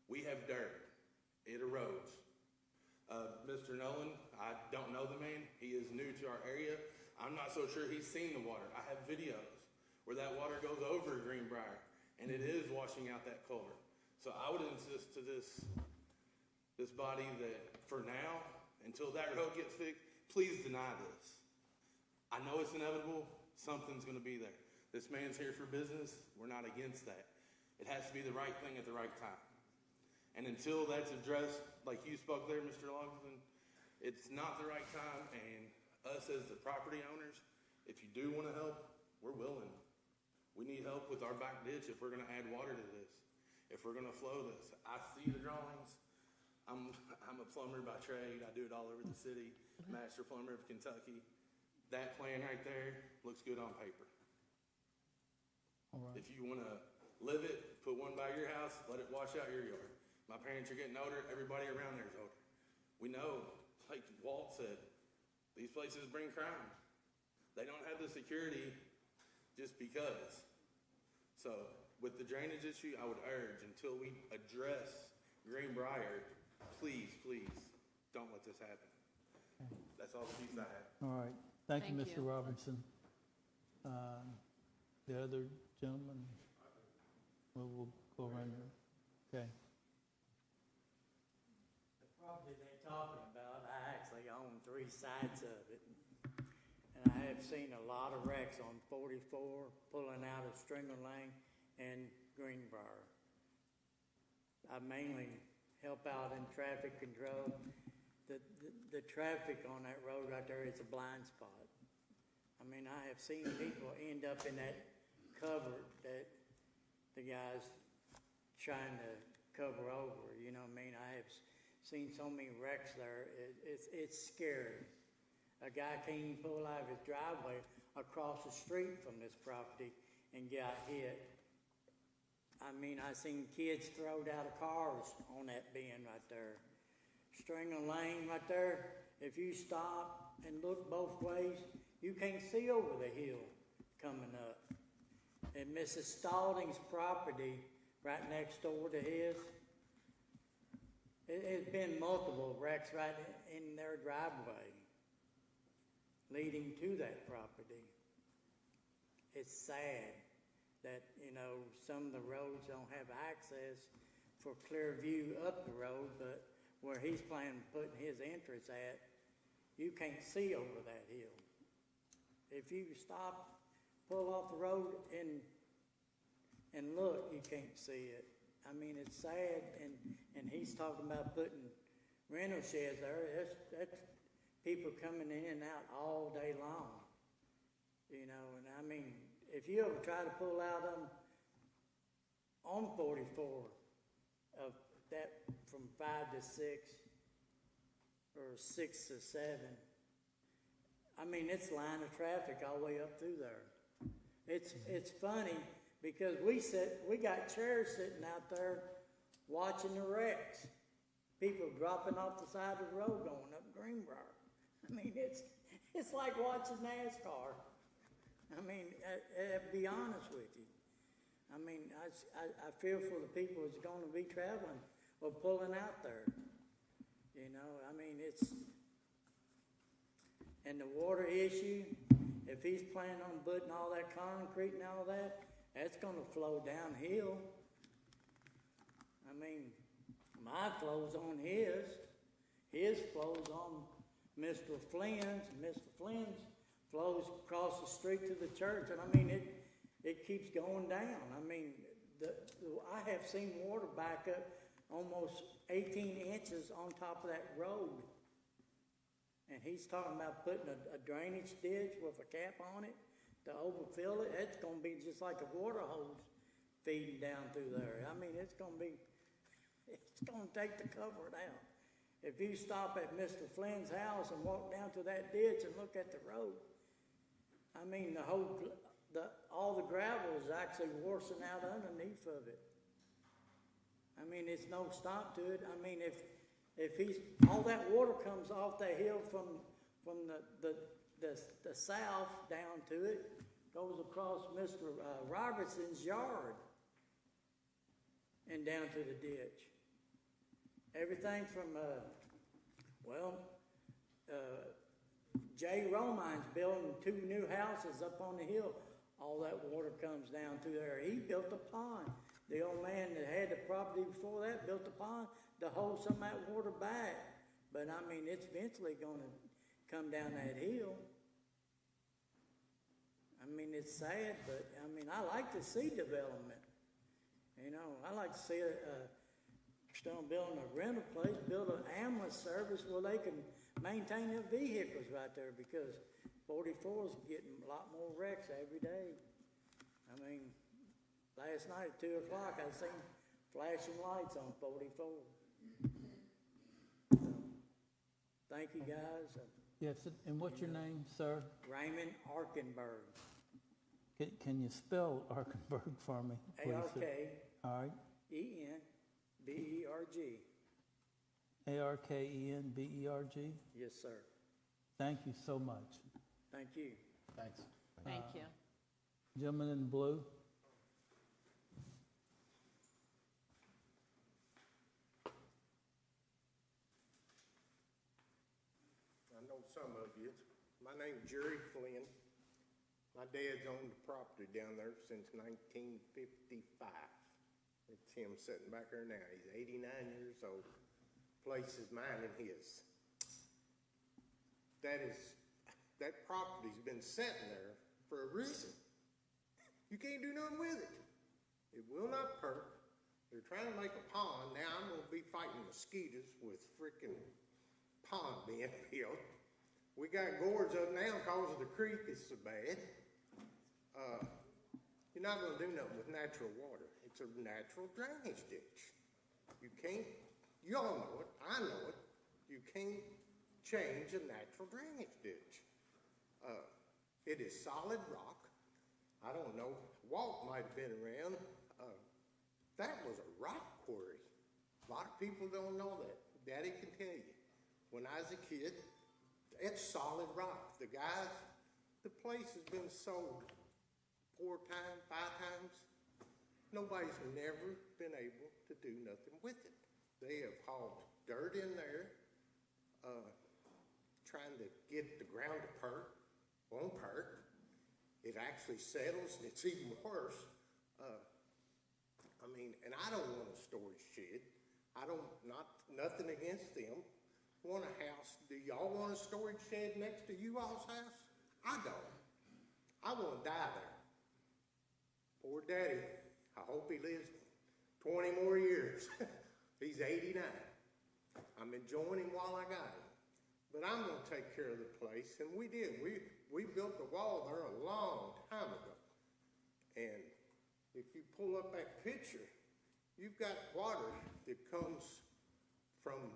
S19: We have dirt. It erodes. Mr. Nolan, I don't know the man. He is new to our area. I'm not so sure he's seen the water. I have videos where that water goes over Greenbrier, and it is washing out that culvert. So I would insist to this body that for now, until that road gets fixed, please deny this. I know it's inevitable. Something's going to be there. This man's here for business. We're not against that. It has to be the right thing at the right time. And until that's addressed, like you spoke there, Mr. Logsdon, it's not the right time. And us as the property owners, if you do want to help, we're willing. We need help with our back ditch if we're going to add water to this, if we're going to flow this. I see the drawings. I'm a plumber by trade. I do it all over the city. Master plumber of Kentucky. That plan right there looks good on paper.
S3: All right.
S19: If you want to live it, put one by your house, let it wash out your yard. My parents are getting older. Everybody around there is older. We know, like Walt said, these places bring crime. They don't have the security just because. So with the drainage issue, I would urge until we address Greenbrier, please, please don't let this happen. That's all the piece I have.
S3: All right. Thank you,
S1: Thank
S3: Mr.
S1: you.
S3: Robertson. The other gentleman, we'll go around. Okay.
S20: The property they're talking about, I actually own 3 sides of it. And I have seen a lot of wrecks on 44, pulling out of Stringer Lane and Greenbrier. I mainly help out in traffic control. The traffic on that road right there is a blind spot. I mean, I have seen people end up in that cover that the guy's trying to cover over, you know what I mean? I have seen so many wrecks there, it's scary. A guy can't even pull out of his driveway across the street from this property and got hit. I mean, I seen kids thrown out of cars on that bend right there. Stringer Lane right there, if you stop and look both ways, you can't see over the hill coming up. And Mrs. Spalding's property right next door to his, it's been multiple wrecks right in their driveway leading to that property. It's sad that, you know, some of the roads don't have access for clear view up the road, but where he's planning on putting his entrance at, you can't see over that hill. If you stop, pull off the road and look, you can't see it. I mean, it's sad, and he's talking about putting rental sheds there. That's people coming in and out all day long, you know. And I mean, if you ever try to pull out on 44 of that from 5 to 6 or 6 to 7, I mean, it's line of traffic all the way up through there. It's funny because we got chairs sitting out there watching the wrecks. People dropping off the side of the road going up Greenbrier. I mean, it's like watching NASCAR. I mean, I'll be honest with you. I mean, I feel for the people that's going to be traveling or pulling out there. You know, I mean, and the water issue, if he's planning on putting all that concrete and all that, that's going to flow downhill. I mean, my flow's on his flow's on Mr. Flynn's, and Mr. Flynn's flows across the street to the church, and I mean, it keeps going down. I mean, I have seen water back up almost 18 inches on top of that road. And he's talking about putting a drainage ditch with a cap on it to overfill it. It's going to be just like a water hose feeding down through there. I mean, it's going to take the cover out. If you stop at Mr. Flynn's house and walk down to that ditch and look at the road, I mean, all the gravel is actually washing out underneath of it. I mean, it's no stop to it. I mean, if all that water comes off that hill from the south down to it, goes across Mr. Robertson's yard and down to the ditch. Everything from, Jay Romine's building 2 new houses up on the hill. All that water comes down through there. He built a pond. The old man that had the property before that built a pond to hold some of that water back. But I mean, it's eventually gonna come down that hill. I mean, it's sad, but I mean, I like to see development. You know, I like to see start building a rental place, build an ambulance service where they can maintain their vehicles right there, because 44 is getting a lot more wrecks every day. I mean, last night at 2 o'clock, I seen flashing lights on 44. So, thank you, guys.
S3: Yes, and what's your name, sir?
S20: Raymond Arkenberg.
S3: Can you spell Arkenberg for me, please? All right.
S20: A-R-K-E-N-B-E-R-G.
S3: A-R-K-E-N-B-E-R-G?
S20: Yes, sir.
S3: Thank you so much.
S20: Thank you.
S3: Thanks.
S6: Thank you.
S3: Gentleman in blue.
S21: I know some of you. My name's Jerry Flynn. My dad's owned the property down there since 1955. It's him sitting back there now. He's 89 years old. Place is mine and his. That property's been sitting there for a reason. You can't do nothing with it. It will not perk. They're trying to make a pond. Now I'm going to be fighting mosquitoes with frickin' pond being built. We got gourds up now because of the creek is so bad. You're not going to do nothing with natural water. It's a natural drainage ditch. You can't, you all know it, I know it, you can't change a natural drainage ditch. It is solid rock. I don't know, Walt might have been around. That was a rock quarry. A lot of people don't know that. Daddy can tell you. When I was a kid, it's solid rock. The place has been sold 4 times, 5 times. Nobody's never been able to do nothing with it. They have hauled dirt in there, trying to get the ground to perk. Won't perk. It actually settles, and it's even worse. And I don't want a storage shed. Nothing against them. Want a house. Do y'all want a storage shed next to you all's house? I don't. I want to die there. Poor daddy. I hope he lives 20 more years. He's 89. I'm enjoying him while I got him. But I'm going to take care of the place, and we did. We built the wall there a long time ago. And if you pull up that picture, you've got water that comes from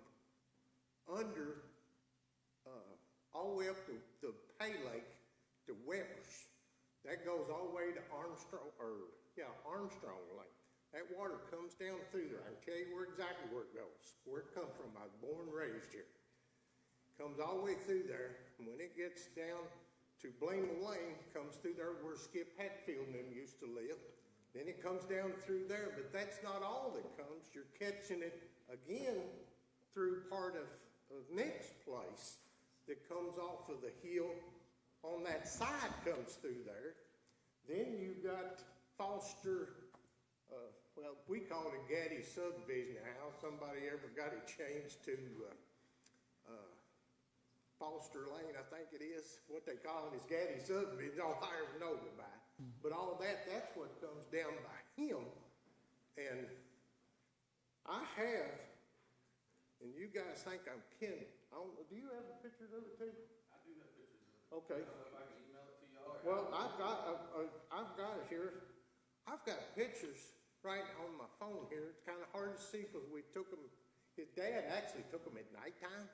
S21: under, all the way up to the Pay Lake to Webbers. That goes all the way to Armstrong Lake. That water comes down through there. I can tell you exactly where it goes, where it comes from. I was born and raised here. Comes all the way through there, and when it gets down to Blame Lane, comes through there where Skip Hatfield and them used to live. Then it comes down through there, but that's not all that comes. You're catching it again through part of Nick's place that comes off of the hill on that side, comes through there. Then you got Foster, we call it Gaddy subdivision. How somebody ever got it changed to Foster Lane, I think it is. What they call it is Gaddy subdivision. All I ever know it by. But all that's what comes down by him. And I have, and you guys think I'm kidding. Do you have the pictures of it too?
S9: I do have pictures of it.
S21: Okay.
S9: I don't know if I can email it to y'all.
S21: Well, I've got it here. I've got pictures right on my phone here. It's kind of hard to see because we took them. His dad actually took them at nighttime.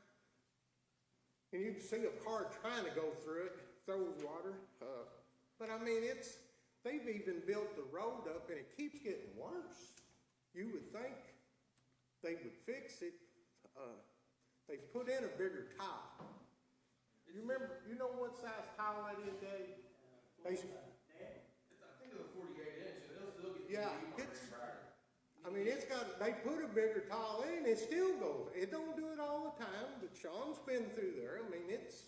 S21: And you can see a car trying to go through it, throws water. But I mean, they've even built the road up and it keeps getting worse. You would think they would fix it. They've put in a bigger tile. You know what size tile that is, Dave? I mean, they put a bigger tile in, it still goes. It don't do it all the time, but Sean's been through there. I mean, it's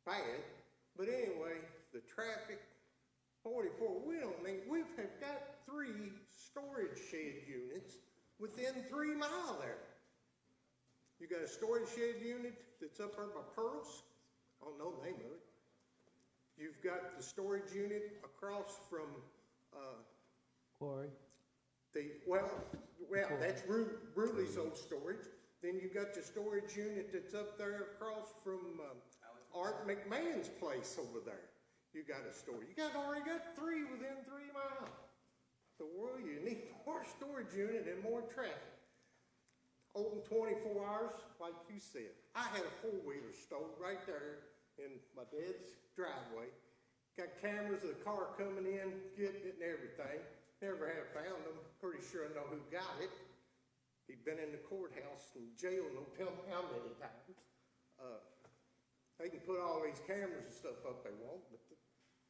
S21: bad. But anyway, the traffic, 44, we've got 3 storage shed units within 3 miles there. You got a storage shed unit that's up there by Pearls. I don't know the name of it. You've got the storage unit across from,
S3: Quarry.
S21: That's Bruley's old storage. Then you got the storage unit that's up there across from Art McMahon's place over there. You got a storage. Already got 3 within 3 miles. The world, you need more storage unit and more traffic. Open 24 hours, like you said. I had a 4-wheeler stowed right there in my dad's driveway. Got cameras of the car coming in, getting it and everything. Never have found them. Pretty sure I know who got it. He'd been in the courthouse and jail no telling how many times. They can put all these cameras and stuff up they want, but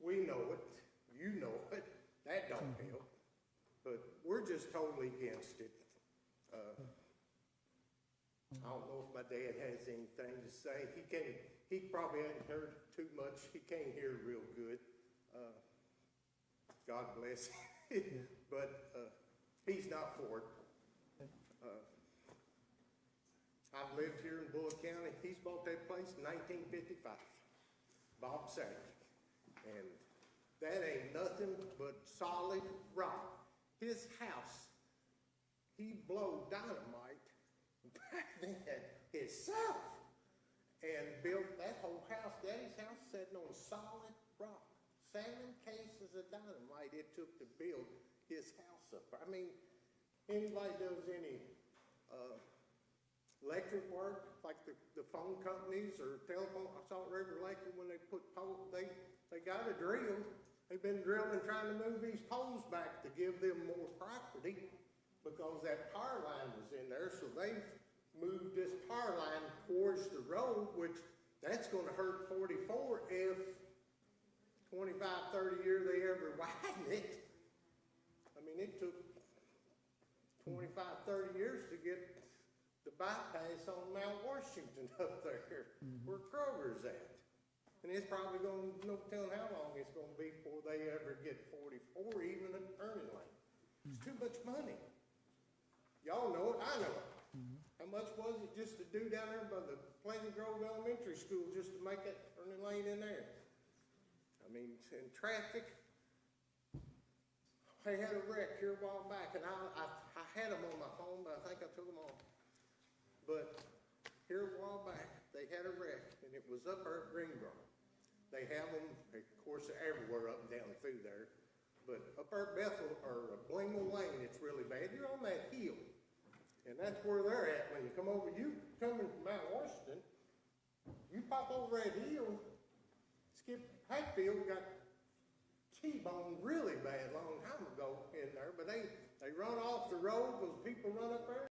S21: we know it. You know it. That don't help. But we're just totally against it. I don't know if my dad has anything to say. He probably hadn't heard too much. He can't hear real good. God bless him. But he's not for it. I've lived here in Bullitt County. He's bought that place in 1955. Bob Saget. And that ain't nothing but solid rock. His house, he blowed dynamite back then himself and built that whole house. Daddy's house sitting on solid rock. 7 cases of dynamite it took to build his house up. I mean, anybody does any electric work, like the phone companies or telephone, Salt River Electric, when they put poles, they got a drill. They've been drilling, trying to move these poles back to give them more property because that power line was in there. So they've moved this power line towards the road, which that's going to hurt 44 if 25, 30 years they ever widen it. I mean, it took 25, 30 years to get the bypass on Mount Washington up there where Kroger's at. And it's probably going to, no telling how long it's going to be before they ever get 44, even a turning lane. It's too much money. Y'all know it, I know it. How much was it just to do down there by the Pleasant Grove Elementary School just to make that turning lane in there? I mean, in traffic, I had a wreck here a while back, and I had them on my phone, but I think I took them off. But here a while back, they had a wreck, and it was up there at Greenbrier. They have them, of course, everywhere up and down through there. But up there at Bethel, or Blingle Lane, it's really bad. You're on that hill. And that's where they're at. When you come over, you coming from Mount Washington, you pop over that hill, Skip Hatfield got T-boned really bad a long time ago in there. But they run off the road, those people run up there.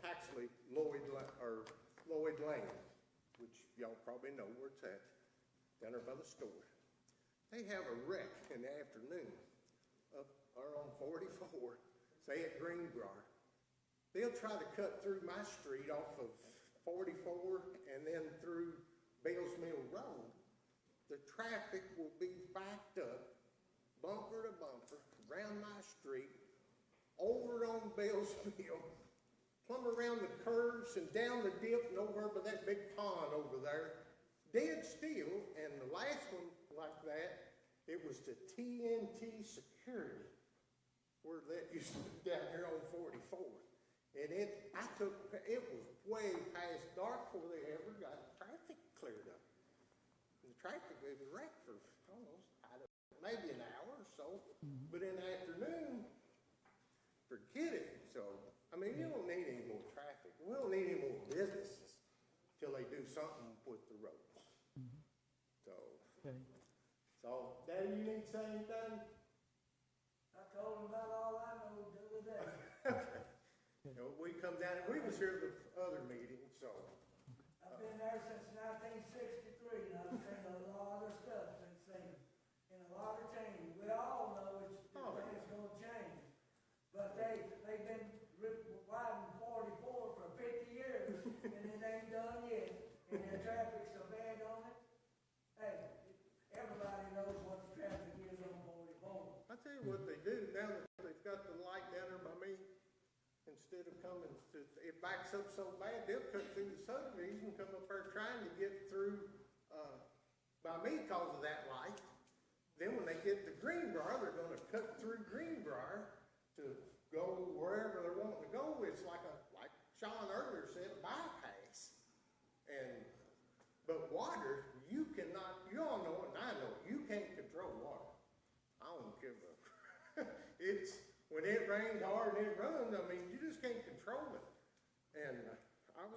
S21: Actually, Lloyd Lane, which y'all probably know where it's at, down there by the store. They have a wreck in the afternoon up on 44, say at Greenbrier. They'll try to cut through my street off of 44 and then through Bales Mill Road. The traffic will be backed up, bumper to bumper, around my street, over on Bell's Mill, plumb around the curves and down the dip and over by that big pond over there, dead still. And the last one like that, it was the TNT Security, where that used to be down here on 44. And it was way past dark before they ever got traffic cleared up. And the traffic was wrecked for almost, maybe an hour or so, but in the afternoon, forget it. So, I mean, you don't need any more traffic. We don't need any more businesses till they do something with the roads. So,
S3: Okay.
S21: so, Daddy, you need to say anything?
S20: I told him about all I know the other day.
S21: You know, we come down, we was here at the other meeting, so.
S20: I've been there since 1963, and I've seen a lot of stuff since then, and a lot of changes. We all know it's gonna change, but they've been widening 44 for 50 years, and it ain't done yet, and the traffic's so bad on it. Hey, everybody knows what the traffic is on 44.
S21: I tell you what they do, now that they've got the light down there by me, instead of coming to, it backs up so bad, they'll cut through the subdivision, come up there trying to get through, by me because of that light. Then when they get to Greenbrier, they're gonna cut through Greenbrier to go wherever they're wanting to go. It's like Sean earlier said, a bypass. But water, you cannot, you all know it and I know it, you can't control water. I don't give a, when it rains hard and it runs, I mean, you just can't control it. And I'll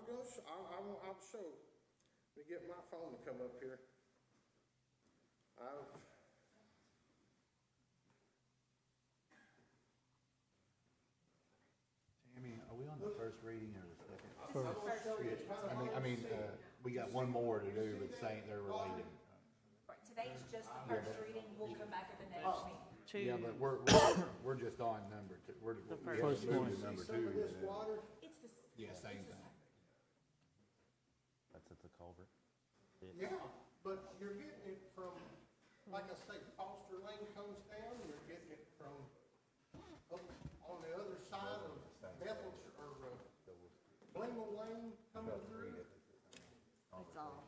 S21: show, let me get my phone to come up here.
S5: Tammy, are we on the first reading or the second?
S3: First.
S5: I mean, we got one more to do, but saying they're related.
S11: Right, today's just the first reading, we'll come back at the next meeting.
S5: Yeah, but we're just on number two. We
S3: first
S5: haven't
S3: one.
S5: moved to number
S21: Some
S5: two.
S21: of this water,
S11: It's the.
S5: Yeah, same thing.
S16: That's at the culvert.
S21: yeah, but you're getting it from, like I say, Foster Lane comes down, you're getting it from up on the other side of Bethel, or Blingle Lane coming through.
S1: It's all.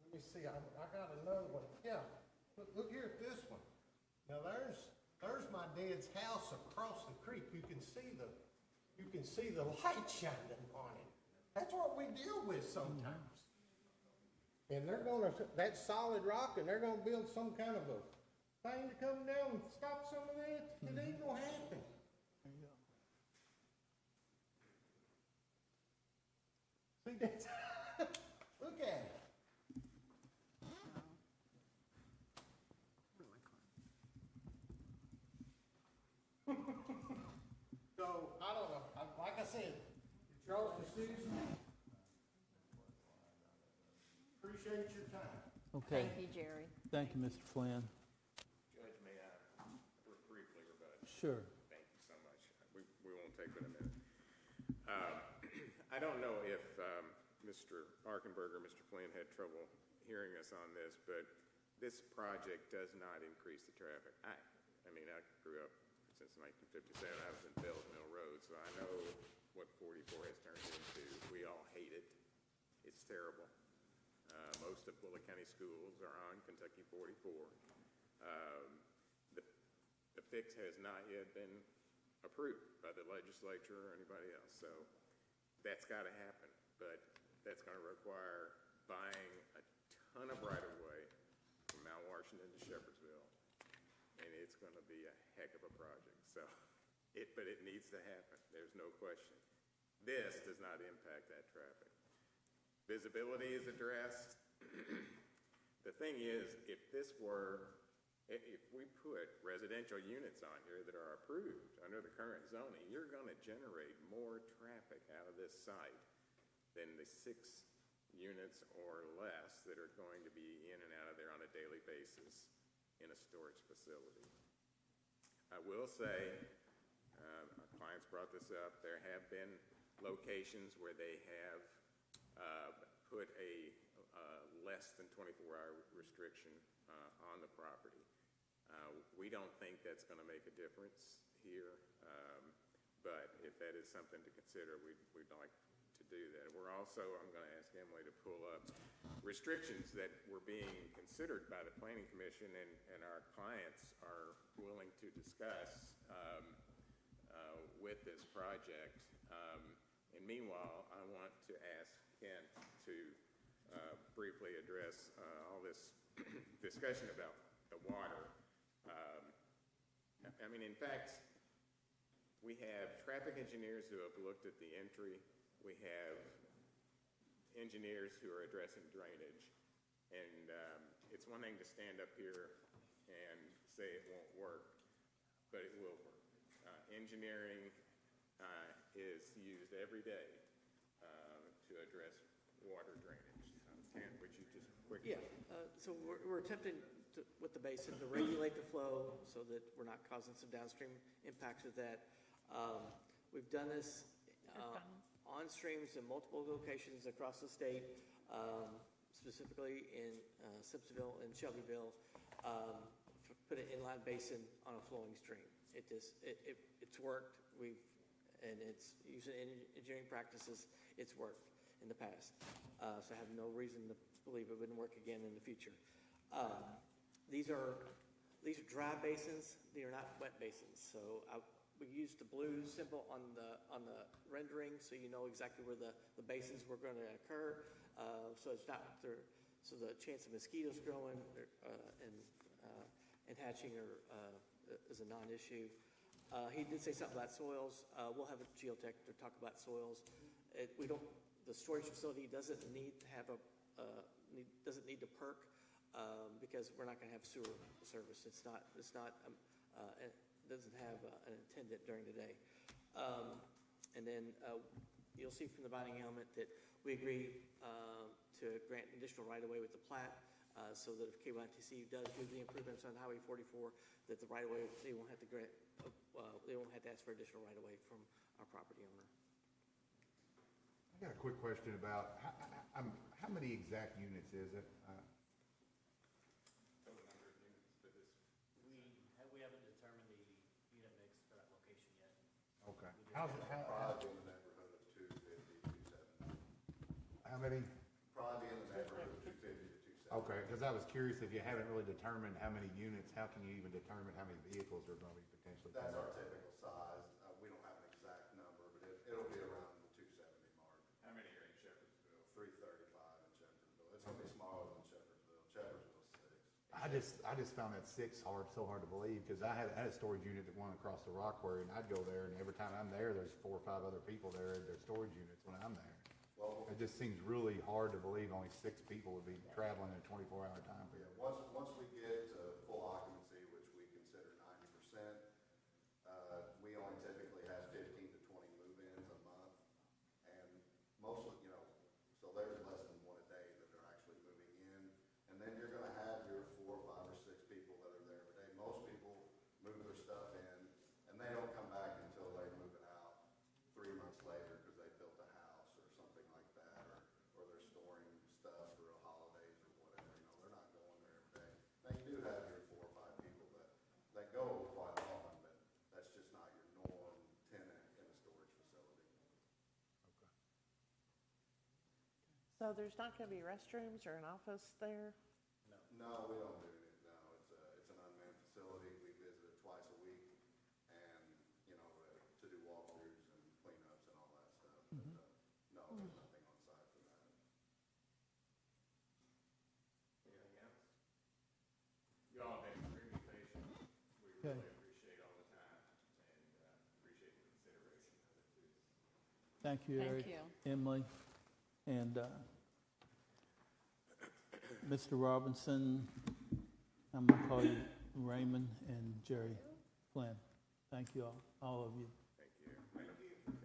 S21: Let me see, I got another one, yeah, look here at this one. Now there's my dad's house across the creek, you can see the light shining on it. That's what we deal with sometimes. And they're gonna, that's solid rock, and they're gonna build some kind of a thing to come down and stop some of that. It ain't gonna happen. See, that's, look at it. So, I don't know, like I said, it's y'all's decision. Appreciate your time.
S3: Okay.
S1: Thank you, Jerry.
S3: Thank you, Mr. Flynn.
S13: Judge, may I briefly rebut?
S3: Sure.
S13: Thank you so much. We won't take but a minute. I don't know if Mr. Arkenberger, Mr. Flynn had trouble hearing us on this, but this project does not increase the traffic. I mean, I grew up since 1957. I was in Bells Mill Road, so I know what 44 has turned into. We all hate it. It's terrible. Most of Bullitt County schools are on Kentucky 44. The fix has not yet been approved by the legislature or anybody else, so that's got to happen. But that's going to require buying a ton of right-of-way from Mount Washington to Shepherdsville, and it's going to be a heck of a project. So, but it needs to happen. There's no question. This does not impact that traffic. Visibility is addressed. The thing is, if we put residential units on here that are approved under the current zoning, you're going to generate more traffic out of this site than the 6 units or less that are going to be in and out of there on a daily basis in a storage facility. I will say, our clients brought this up, there have been locations where they have put a less than 24-hour restriction on the property. We don't think that's going to make a difference here, but if that is something to consider, we'd like to do that. We're also, I'm going to ask Emily to pull up restrictions that were being considered by the Planning Commission and our clients are willing to discuss with this project. And meanwhile, I want to ask Kent to briefly address all this discussion about the water. I mean, in fact, we have traffic engineers who have looked at the entry. We have engineers who are addressing drainage. And it's one thing to stand up here and say it won't work, but it will work. Engineering is used every day to address water drainage. Kent, would you just quickly?
S15: Yeah, so we're attempting to, with the basin to regulate the flow so that we're not causing some downstream impacts with that. We've done this on streams in multiple locations across the state, specifically in Simpsonville and Shelbyville, put an inline basin on a flowing stream. It's worked. And it's using engineering practices. It's worked in the past. So I have no reason to believe it wouldn't work again in the future. These are dry basins. They are not wet basins. So we used the blue symbol on the rendering, so you know exactly where the basins were going to occur. So it's not there. So the chance of mosquitoes growing and hatching is a non-issue. He did say something about soils. We'll have a geotech to talk about soils. The storage facility doesn't need to have doesn't need to perk because we're not going to have sewer service. It doesn't have an attendant during the day. And then you'll see from the binding element that we agree to grant additional right-of-way with the plat. So that if KYTC does do the improvements on Highway 44, that the right-of-way, they won't have to grant, they won't have to ask for additional right-of-way from our property owner.
S5: I got a quick question about how many exact units is it?
S17: We haven't determined the unit mix for that location yet.
S5: Okay.
S18: Probably in the neighborhood of 250, 270.
S5: How many?
S18: Probably in the neighborhood of 250 to 270.
S5: Okay, because I was curious, if you haven't really determined how many units, how can you even determine how many vehicles are going to be potentially?
S18: That's our typical size. We don't have an exact number, but it'll be around the 270 mark.
S13: How many are in Shepherdsville?
S18: 335 in Shepherdsville. It's going to be smaller than Shepherdsville. Shepherdsville's 6.
S5: I just found that 6 so hard to believe, because I had a storage unit that went across the rock quarry, and I'd go there, and every time I'm there, there's 4 or 5 other people there at their storage units when I'm there.
S18: Well,
S5: It just seems really hard to believe only 6 people would be traveling in a 24-hour time
S18: yeah,
S5: period.
S18: once we get to full occupancy, which we consider 90%, we only typically have 15 to 20 move-ins a month, and mostly, so there's less than one a day that are actually moving in, and then you're going to have your 4, 5, or 6 people that are there every day. Most people move their stuff in, and they don't come back until they move it out 3 months later because they built a house or something like that, or they're storing stuff for holidays or whatever. They're not going there every day. Now, you do have your 4 or 5 people that go quite often, but that's just not your norm tenant in a storage facility.
S14: So there's not going to be restrooms or an office there?
S18: No, we don't do it. No, it's an unmanned facility. We visit it twice a week, and to do walkthroughs and cleanups and all that stuff. But no, there's nothing on site for that.
S13: Anything else? You all have been extremely patient. We
S3: Okay.
S13: really appreciate all the time and appreciate the consideration of it too.
S3: Thank you, Eric.
S1: Thank you.
S3: Emily, and Mr. Robinson, I'm going to call you Raymond, and Jerry Flynn. Thank you all of you.
S13: Thank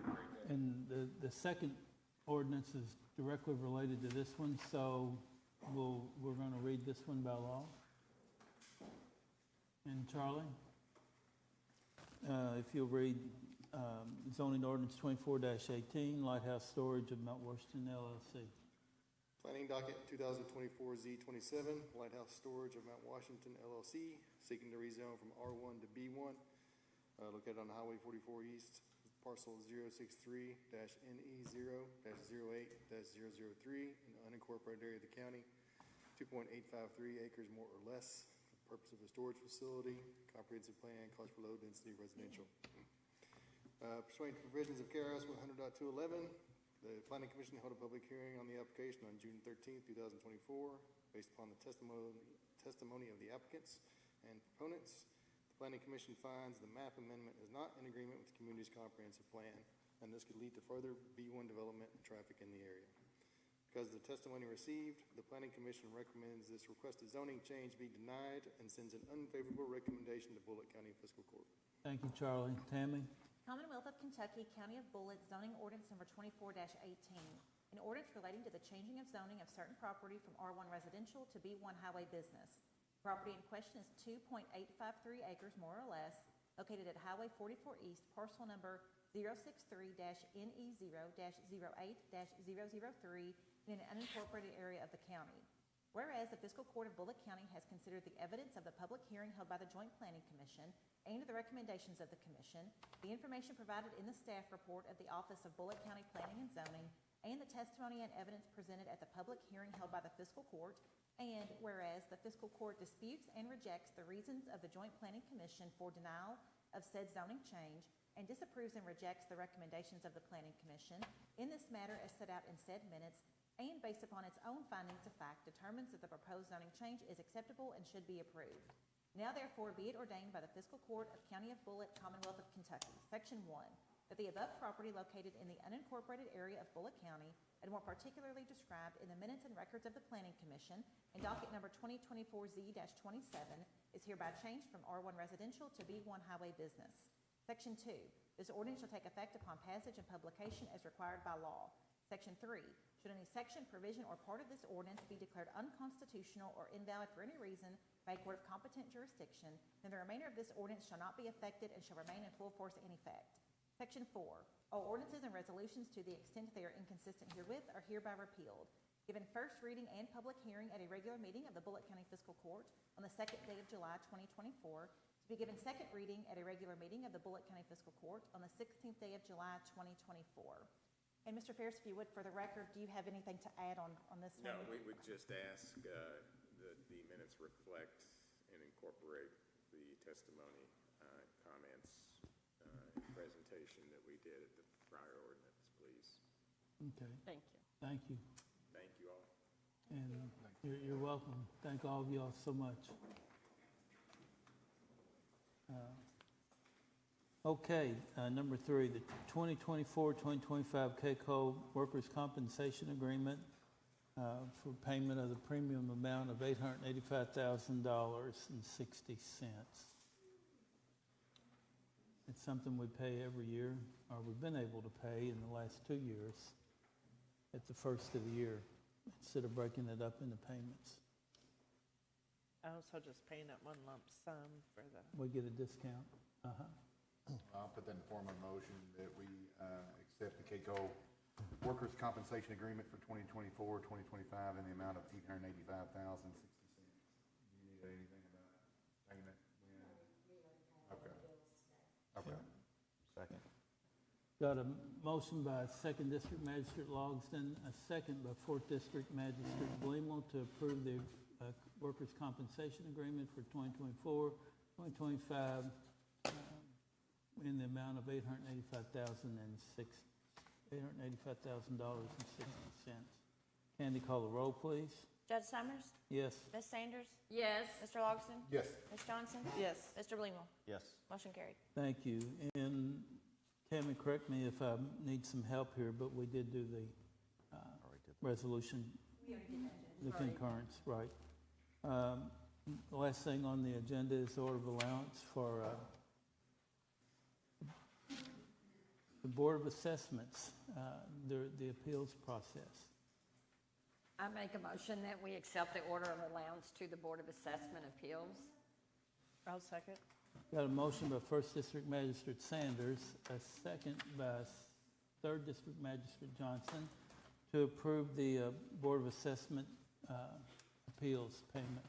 S13: you.
S3: And the second ordinance is directly related to this one, so we're going to read this one by law. And Charlie, if you'll read zoning ordinance 24-18, Lighthouse Storage of Mount Washington LLC.
S12: Planning docket 2024-Z27, Lighthouse Storage of Mount Washington LLC, seeking to rezone from R1 to B1, located on Highway 44 East, parcel 063-NE0-08-003, in the unincorporated area of the county, 2.853 acres more or less, for the purpose of a storage facility, comprehensive plan, calls for low density residential. Pursuant to provisions of KRS 100.211, the Planning Commission held a public hearing on the application on June 13th, 2024, based upon the testimony of the applicants and proponents. The Planning Commission finds the map amendment is not in agreement with the community's comprehensive plan, and this could lead to further B1 development and traffic in the area. Because of the testimony received, the Planning Commission recommends this requested zoning change be denied and sends an unfavorable recommendation to Bullitt County Fiscal Court.
S3: Thank you, Charlie. Tammy?
S11: Commonwealth of Kentucky, County of Bullitt, zoning ordinance number 24-18. An ordinance relating to the changing of zoning of certain property from R1 residential to B1 highway business. Property in question is 2.853 acres more or less, located at Highway 44 East, parcel number 063-NE0-08-003 in an unincorporated area of the county. Whereas the Fiscal Court of Bullitt County has considered the evidence of the public hearing held by the Joint Planning Commission and the recommendations of the Commission, the information provided in the staff report of the Office of Bullitt County Planning and Zoning, and the testimony and evidence presented at the public hearing held by the Fiscal Court, and whereas the Fiscal Court disputes and rejects the reasons of the Joint Planning Commission for denial of said zoning change, and disapproves and rejects the recommendations of the Planning Commission in this matter as set out in said minutes, and based upon its own findings of fact, determines that the proposed zoning change is acceptable and should be approved. Now therefore be it ordained by the Fiscal Court of County of Bullitt, Commonwealth of Kentucky, Section 1, that the above property located in the unincorporated area of Bullitt County, and more particularly described in the minutes and records of the Planning Commission, and docket number 2024-Z-27, is hereby changed from R1 residential to B1 highway business. Section 2, this ordinance shall take effect upon passage and publication as required by law. Section 3, should any section, provision, or part of this ordinance be declared unconstitutional or invalid for any reason by a court of competent jurisdiction, then the remainder of this ordinance shall not be affected and shall remain in full force and effect. Section 4, all ordinances and resolutions to the extent they are inconsistent herewith are hereby repealed. Given first reading and public hearing at a regular meeting of the Bullitt County Fiscal Court on the 2nd day of July 2024, to be given second reading at a regular meeting of the Bullitt County Fiscal Court on the 16th day of July 2024. And Mr. Ferris, if you would, for the record, do you have anything to add on this one?
S13: No, we would just ask that the minutes reflect and incorporate the testimony, comments, and presentation that we did at the prior ordinance, please.
S3: Okay.
S6: Thank you.
S3: Thank you.
S13: Thank you all.
S3: And you're welcome. Thank all of y'all so much. Okay, number 3, the 2024-2025 KCO Workers' Compensation Agreement for payment of the premium amount of $885,000.60. It's something we pay every year, or we've been able to pay in the last 2 years at the first of the year, instead of breaking it up into payments.
S14: Also just paying that one lump sum for the.
S3: We get a discount.
S5: I'll put that in the form of a motion that we accept the KCO Workers' Compensation Agreement for 2024-2025 in the amount of $885,060. Do you need anything about payment? Okay. Okay.
S16: Second.
S3: Got a motion by 2nd District Magistrate Logsdon, a second by 4th District Magistrate Blemo to approve the Workers' Compensation Agreement for 2024-2025 in the amount of $885,060. Candy, call the roll, please.
S1: Judge Summers?
S3: Yes.
S1: Ms. Sanders?
S6: Yes.
S1: Mr. Logsdon?
S5: Yes.
S1: Ms. Johnson?
S14: Yes.
S1: Mr. Blemo?
S16: Yes.
S1: Motion carried.
S3: Thank you. And Tammy, correct me if I need some help here, but we did do the resolution.
S11: We already did that, Judge.
S3: The concurrence, right. The last thing on the agenda is the order of allowance for the Board of Assessments, the appeals process.
S6: I make a motion that we accept the order of allowance to the Board of Assessment Appeals.
S14: I'll second.
S3: Got a motion by 1st District Magistrate Sanders, a second by 3rd District Magistrate Johnson to approve the Board of Assessment appeals payment.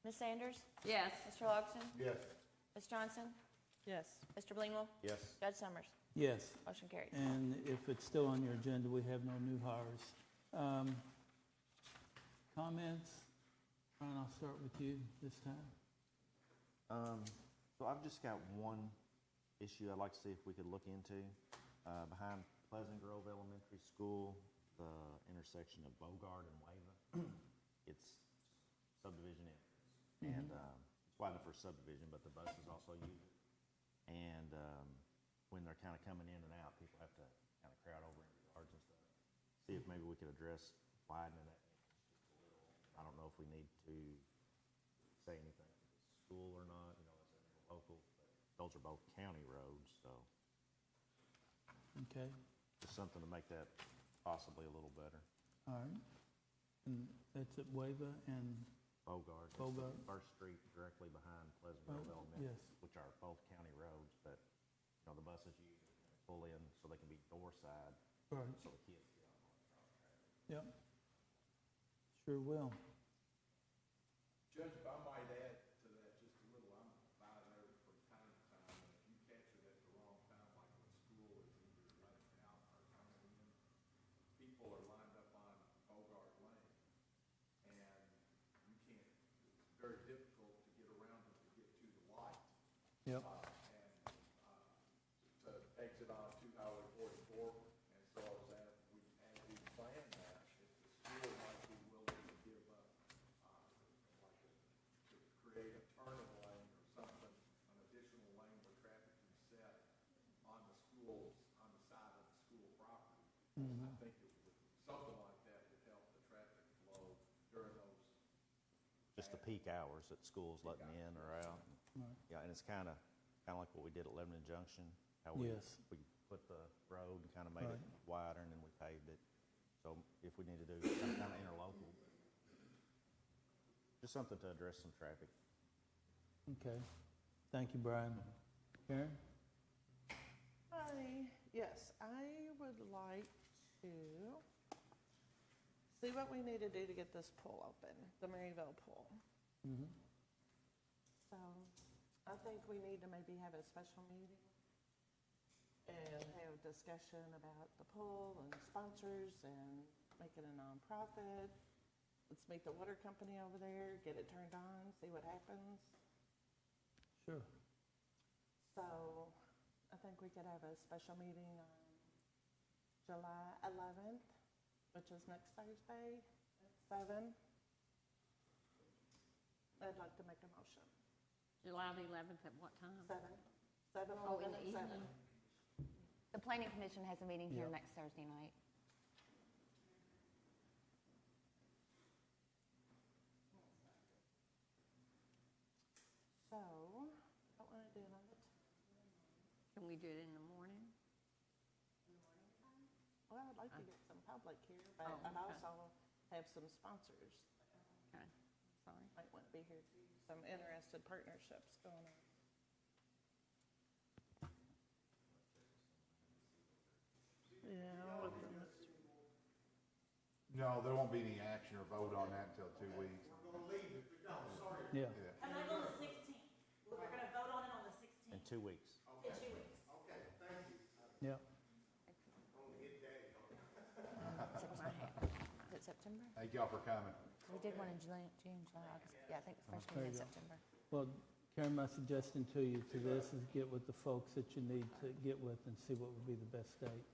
S1: Ms. Sanders?
S6: Yes.
S1: Mr. Logston?
S5: Yes.
S1: Ms. Johnson?
S14: Yes.
S1: Mr. Blingwell?
S16: Yes.
S1: Judge Summers?
S3: Yes.
S1: Motion carried.
S3: And if it's still on your agenda, we have no new hires. Comments? Brian, I'll start with you this time.
S16: So I've just got one issue I'd like to see if we could look into. Behind Pleasant Grove Elementary School, the intersection of Bogart and Wava, it's subdivision in. And it's wide enough for subdivision, but the buses also use it. And when they're kind of coming in and out, people have to kind of crowd over in the yards and stuff. See if maybe we could address widening that just a little. I don't know if we need to say anything to the school or not, you know, as a local, but those are both county roads, so
S3: Okay.
S16: just something to make that possibly a little better.
S3: All right. And that's at Wava and
S16: Bogart. It's
S3: Bogart.
S16: the First Street directly behind Pleasant Grove Elementary,
S3: yes.
S16: which are both county roads, but, you know, the buses use it to pull in so they can be door side,
S3: Right.
S16: so the kids get on cross traffic.
S3: Yep. Sure will.
S9: Judge, if I might add to that just a little, I'm by there from time to time, and if you catch it at the wrong time, like when school is either letting out or coming in, people are lined up on Bogart Lane, and you can't, it's very difficult to get around them to get to the light.
S3: Yep.
S9: To exit on Highway 44, and so as that, as we plan that, if the school might be willing to give up, to create a turning lane or something, an additional lane where traffic can set on the schools, on the side of the school property. I think it would, something like that would help the traffic flow during those.
S16: Just the peak hours that school's letting in or out.
S3: Right.
S16: Yeah, and it's kind of like what we did at Lebanon Junction, how we
S3: Yes.
S16: put the road and kind of made it
S3: Right.
S16: wider and then we paved it. So if we need to do some kind of interlocal, just something to address some traffic.
S3: Okay. Thank you, Brian. Karen?
S14: Yes, I would like to see what we need to do to get this pool open, the Maryville pool.
S3: Mm-hmm.
S14: So I think we need to maybe have a special meeting and have discussion about the pool and sponsors and make it a nonprofit. Let's meet the water company over there, get it turned on, see what happens.
S3: Sure.
S14: So I think we could have a special meeting on July 11th, which is next Thursday at 7. I'd like to make a motion.
S6: July the 11th at what time?
S14: 7. 7
S6: Oh, in
S14: 11
S6: the
S14: at 7.
S6: evening?
S1: The Planning Commission has a meeting here
S3: Yeah.
S1: next Thursday night.
S14: So, what want to do on the
S6: Can we do it in the morning?
S14: well, I'd like to get some public here, but
S6: Oh,
S14: I'd
S6: okay.
S14: also have some sponsors.
S6: Okay, sorry.
S14: Might want to be here too. Some interested partnerships going on. Yeah, with the-
S5: No, there won't be any action or vote on that until 2 weeks.
S3: Yeah.
S5: Yeah.
S11: Come back on the 16th. We're gonna vote on it on the 16th.
S16: In 2 weeks.
S11: In 2 weeks.
S9: Okay, thank you.
S3: Yeah.
S9: On hit day.
S1: Tip of my hat. Is it September?
S5: Thank y'all for coming.
S1: We did one in June, July, August. Yeah, I think the first
S3: There
S1: meeting
S3: you
S1: in
S3: go.
S1: September.
S3: Well, Karen, my suggestion to you to this is get with the folks that you need to get with and see what would be the best date.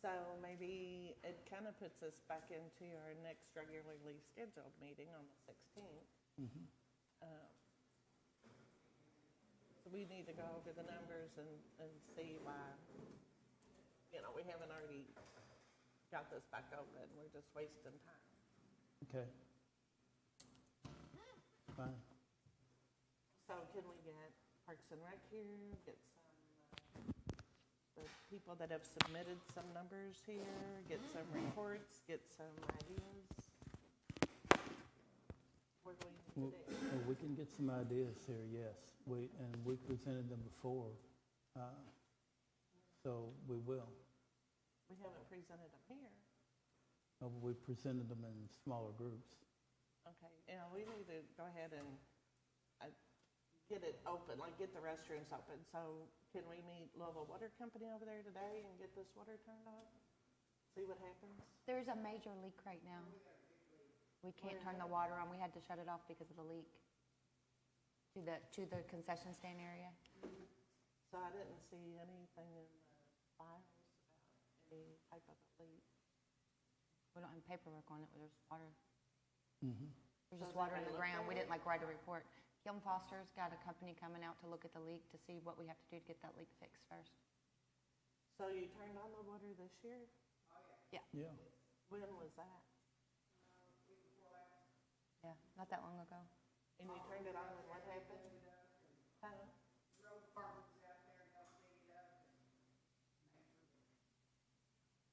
S14: So maybe it kind of puts us back into our next regularly scheduled meeting on the 16th.
S3: Mhm.
S14: So we need to go over the numbers and see why, we haven't already got this back open. We're just wasting time.
S3: Okay. Fine.
S14: So can we get Parks and Rec here, get some, the people that have submitted some numbers here, get some reports, get some ideas? What do we
S3: Well,
S14: need to do?
S3: well, we can get some ideas here, yes. And we presented them before, so we will.
S14: We haven't presented them here.
S3: We presented them in smaller groups.
S14: Okay, yeah, we need to go ahead and get it open, like get the restrooms open. So can we meet Louisville Water Company over there today and get this water turned on? See what happens?
S2: There's a major leak right now. We can't turn the water on. We had to shut it off because of the leak to the concession stand area.
S14: So I didn't see anything in the files about any type of a leak.
S2: We don't have paperwork on it. There's water.
S3: Mm-hmm.
S2: There's
S14: So
S2: just
S14: is
S2: water
S14: that
S2: in the
S14: gonna look
S2: ground. We
S14: bad?
S2: didn't write a report. Kim Foster's got a company coming out to look at the leak to see what we have to do to get that leak fixed first.
S14: So you turned on the water this year?
S2: Yeah.
S3: Yeah.
S14: When was that?
S2: Yeah, not that long ago.
S14: And you turned it on and what happened? Huh?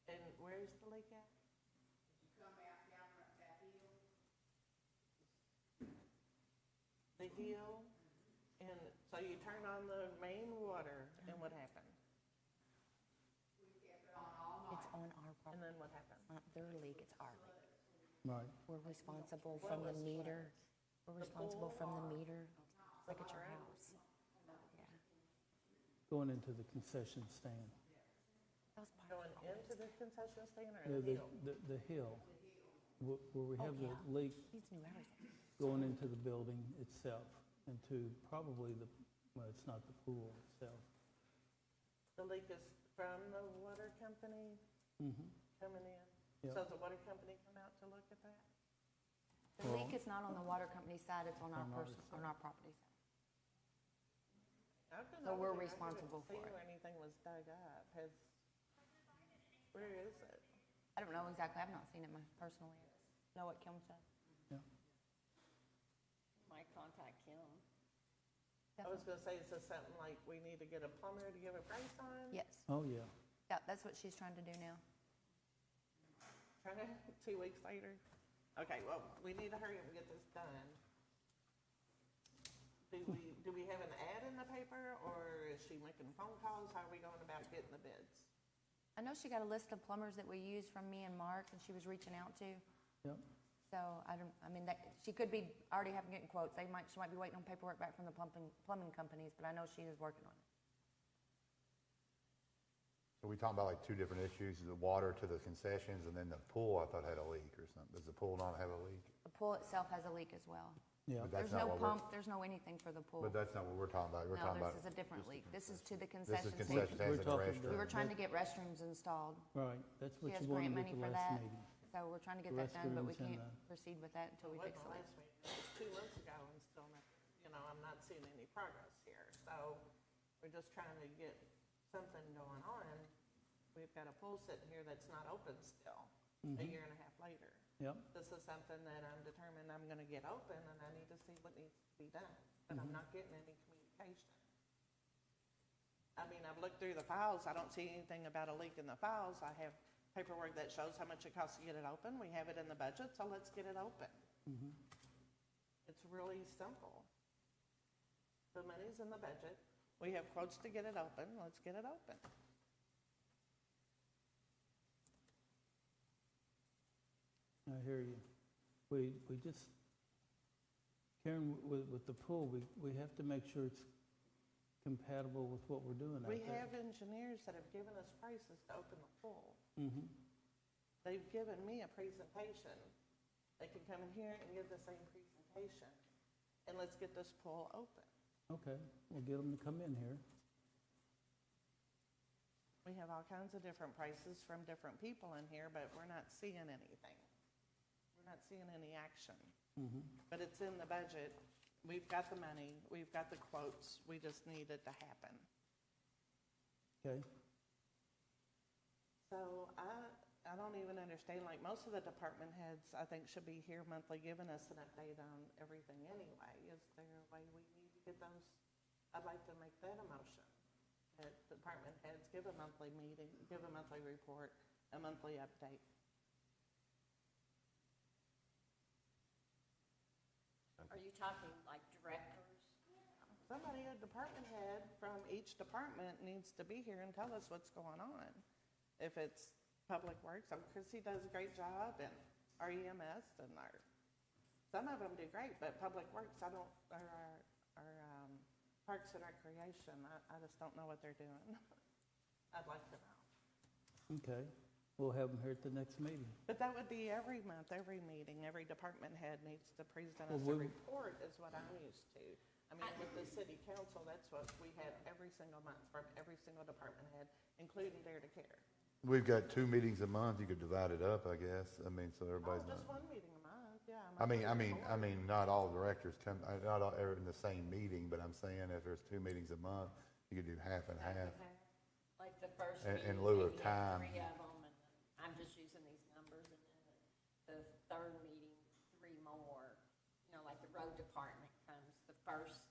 S14: And where's the leak at? The hill? And so you turned on the main water and what happened?
S2: It's on our property.
S14: And then what happened?
S2: It's not their leak, it's our leak.
S3: Right.
S2: We're responsible from the meter. We're responsible from the meter, like at your house. Yeah.
S3: Going into the concession stand.
S2: That was part
S14: Going into the concession stand or
S3: Yeah,
S14: the hill?
S3: the hill, where we have the leak
S2: Needs new everything.
S3: going into the building itself, into probably well, it's not the pool itself.
S14: The leak is from the water company
S3: Mm-hmm.
S14: coming in?
S3: Yep.
S14: So the water company come out to look at that?
S2: The leak is not on the water company side, it's on our
S3: On our
S2: on our property side.
S14: I've been
S2: So
S14: over
S2: we're
S14: there.
S2: responsible
S14: I
S2: for
S14: couldn't see
S2: it.
S14: where anything was dug up. Where is it?
S2: I don't know exactly, I've not seen it personally. Know what Kim said?
S6: Might contact Kim.
S14: I was gonna say, is this something like we need to get a plumber to give a price on?
S2: Yes.
S3: Oh, yeah.
S2: Yeah, that's what she's trying to do now.
S14: 2 weeks later? Okay, well, we need to hurry up and get this done. Do we have an ad in the paper, or is she making phone calls? How are we going about getting the bids?
S2: I know she got a list of plumbers that we use from me and Mark, and she was reaching out to.
S3: Yep.
S2: So she could be already getting quotes. She might be waiting on paperwork back from the plumbing companies, but I know she is working on it.
S5: So we talking about like two different issues, the water to the concessions and then the pool I thought had a leak or something. Does the pool not have a leak?
S2: The pool itself has a leak as well.
S3: Yeah.
S5: But that's
S2: There's
S5: not
S2: no
S5: what we're-
S2: pump, there's no anything for the pool.
S5: But that's not what we're talking about. We're
S2: No,
S5: talking about.
S2: this is a different leak. This is to the
S5: This
S2: concession
S5: is
S2: stand.
S5: concession stands
S3: We're
S5: and the
S3: talking
S5: restroom.
S2: We were trying to get restrooms installed.
S3: Right, that's what
S2: She has
S3: you wanted
S2: grant
S3: at
S2: money
S3: the
S2: for
S3: last
S2: that,
S3: meeting.
S2: so we're trying to get that done, but we
S3: Restrooms and
S2: can't proceed with that until we
S14: Well,
S2: fix the leak.
S14: last meeting, it was 2 months ago and still not, I'm not seeing any progress here. So we're just trying to get something going on. We've got a pool sitting here that's not open still, a
S3: Mhm.
S14: year and a half later.
S3: Yep.
S14: This is something that I'm determined I'm gonna get open, and I need to see what needs to be done, but I'm not getting any communication. I mean, I've looked through the files, I don't see anything about a leak in the files. I have paperwork that shows how much it costs to get it open. We have it in the budget, so let's get it open.
S3: Mhm.
S14: It's really simple. The money's in the budget, we have quotes to get it open, let's get it open.
S3: I hear you. We just, Karen, with the pool, we have to make sure it's compatible with what we're doing out there.
S14: We have engineers that have given us prices to open the pool.
S3: Mm-hmm.
S14: They've given me a presentation. They can come in here and give the same presentation, and let's get this pool open.
S3: Okay, we'll get them to come in here.
S14: We have all kinds of different prices from different people in here, but we're not seeing anything. We're not seeing any action.
S3: Mm-hmm.
S14: But it's in the budget. We've got the money. We've got the quotes. We just need it to happen.
S3: Okay.
S14: So I don't even understand, like most of the department heads, I think, should be here monthly giving us an update on everything anyway. Is there a way we need to get those? I'd like to make that a motion. That department heads give a monthly meeting, give a monthly report, a monthly update.
S6: Are you talking like directors?
S14: Somebody, a department head from each department needs to be here and tell us what's going on. If it's Public Works, because he does a great job, and our EMS and some of them do great, but Public Works, our Parks and Recreation, I just don't know what they're doing. I'd like to know.
S3: Okay, we'll have them here at the next meeting.
S14: But that would be every month, every meeting, every department head needs to present us
S3: Well,
S14: a report, is what I'm used to. I mean, with the city council, that's what we had every single month from every single department head, including Dare to Care.
S5: We've got 2 meetings a month. You could divide it up, I guess. I mean, so everybody's
S14: Just
S5: not.
S14: one meeting a month, yeah.
S5: I mean, not all directors come, not all are in the same meeting, but I'm saying if there's 2 meetings a month, you could do half and half.
S6: Like the first
S5: In
S6: meeting,
S5: lieu of
S6: maybe have
S5: time.
S6: 3 of them, and I'm just using these numbers, and then the third meeting, 3 more. You know, like the road department comes the first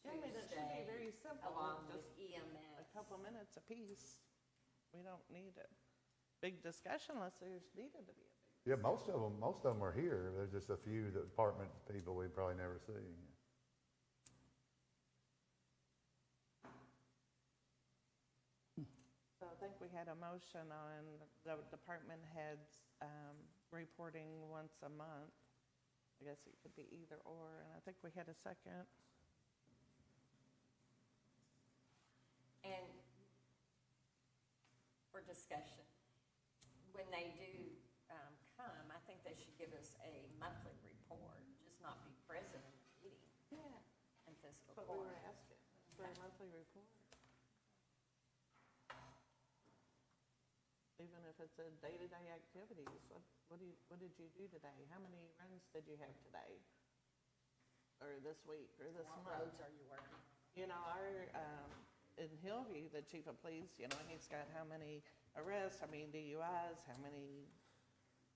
S14: Yeah, I mean, it should be
S6: Tuesday,
S14: very simple,
S6: along with
S14: just
S6: EMS.
S14: a couple minutes apiece. We don't need a big discussion unless there's needed to be a big.
S5: Yeah, most of them are here. There's just a few department people we probably never see.
S14: So I think we had a motion on the department heads reporting once a month. I guess it could be either or, and I think we had a second.
S6: And for discussion, when they do come, I think they should give us a monthly report, just not be present in the meeting.
S14: Yeah.
S6: In fiscal
S14: That's what we
S6: court.
S14: were asking, for a monthly report. Even if it's a day-to-day activities, what did you do today? How many runs did you have today? Or this week, or this
S6: What
S14: month?
S6: roads are you working on?
S14: You know, in Hillview, the chief of police, you know, he's got how many arrests, how many DUIs, how many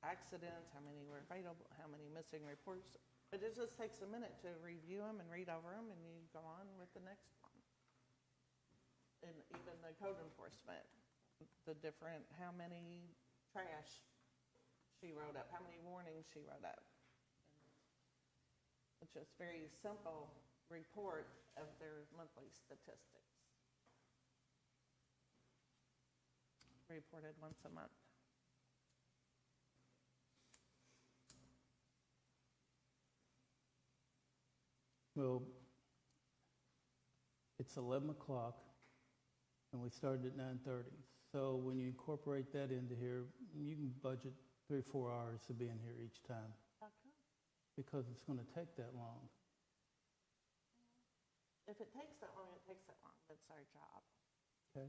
S14: accidents, how many were fatal, how many missing reports. But it just takes a minute to review them and read over them, and you go on with the next one. And even the code enforcement, the different, how many trash she wrote up, how many warnings she wrote up. It's just very simple report of their monthly statistics. Reported once a month.
S3: Well, it's 11 o'clock, and we started at 9:30. So when you incorporate that into here, you can budget 3 or 4 hours to be in here each time,
S14: How come?
S3: because it's going to take that long.
S14: If it takes that long, it takes that long. That's our job.
S3: Okay?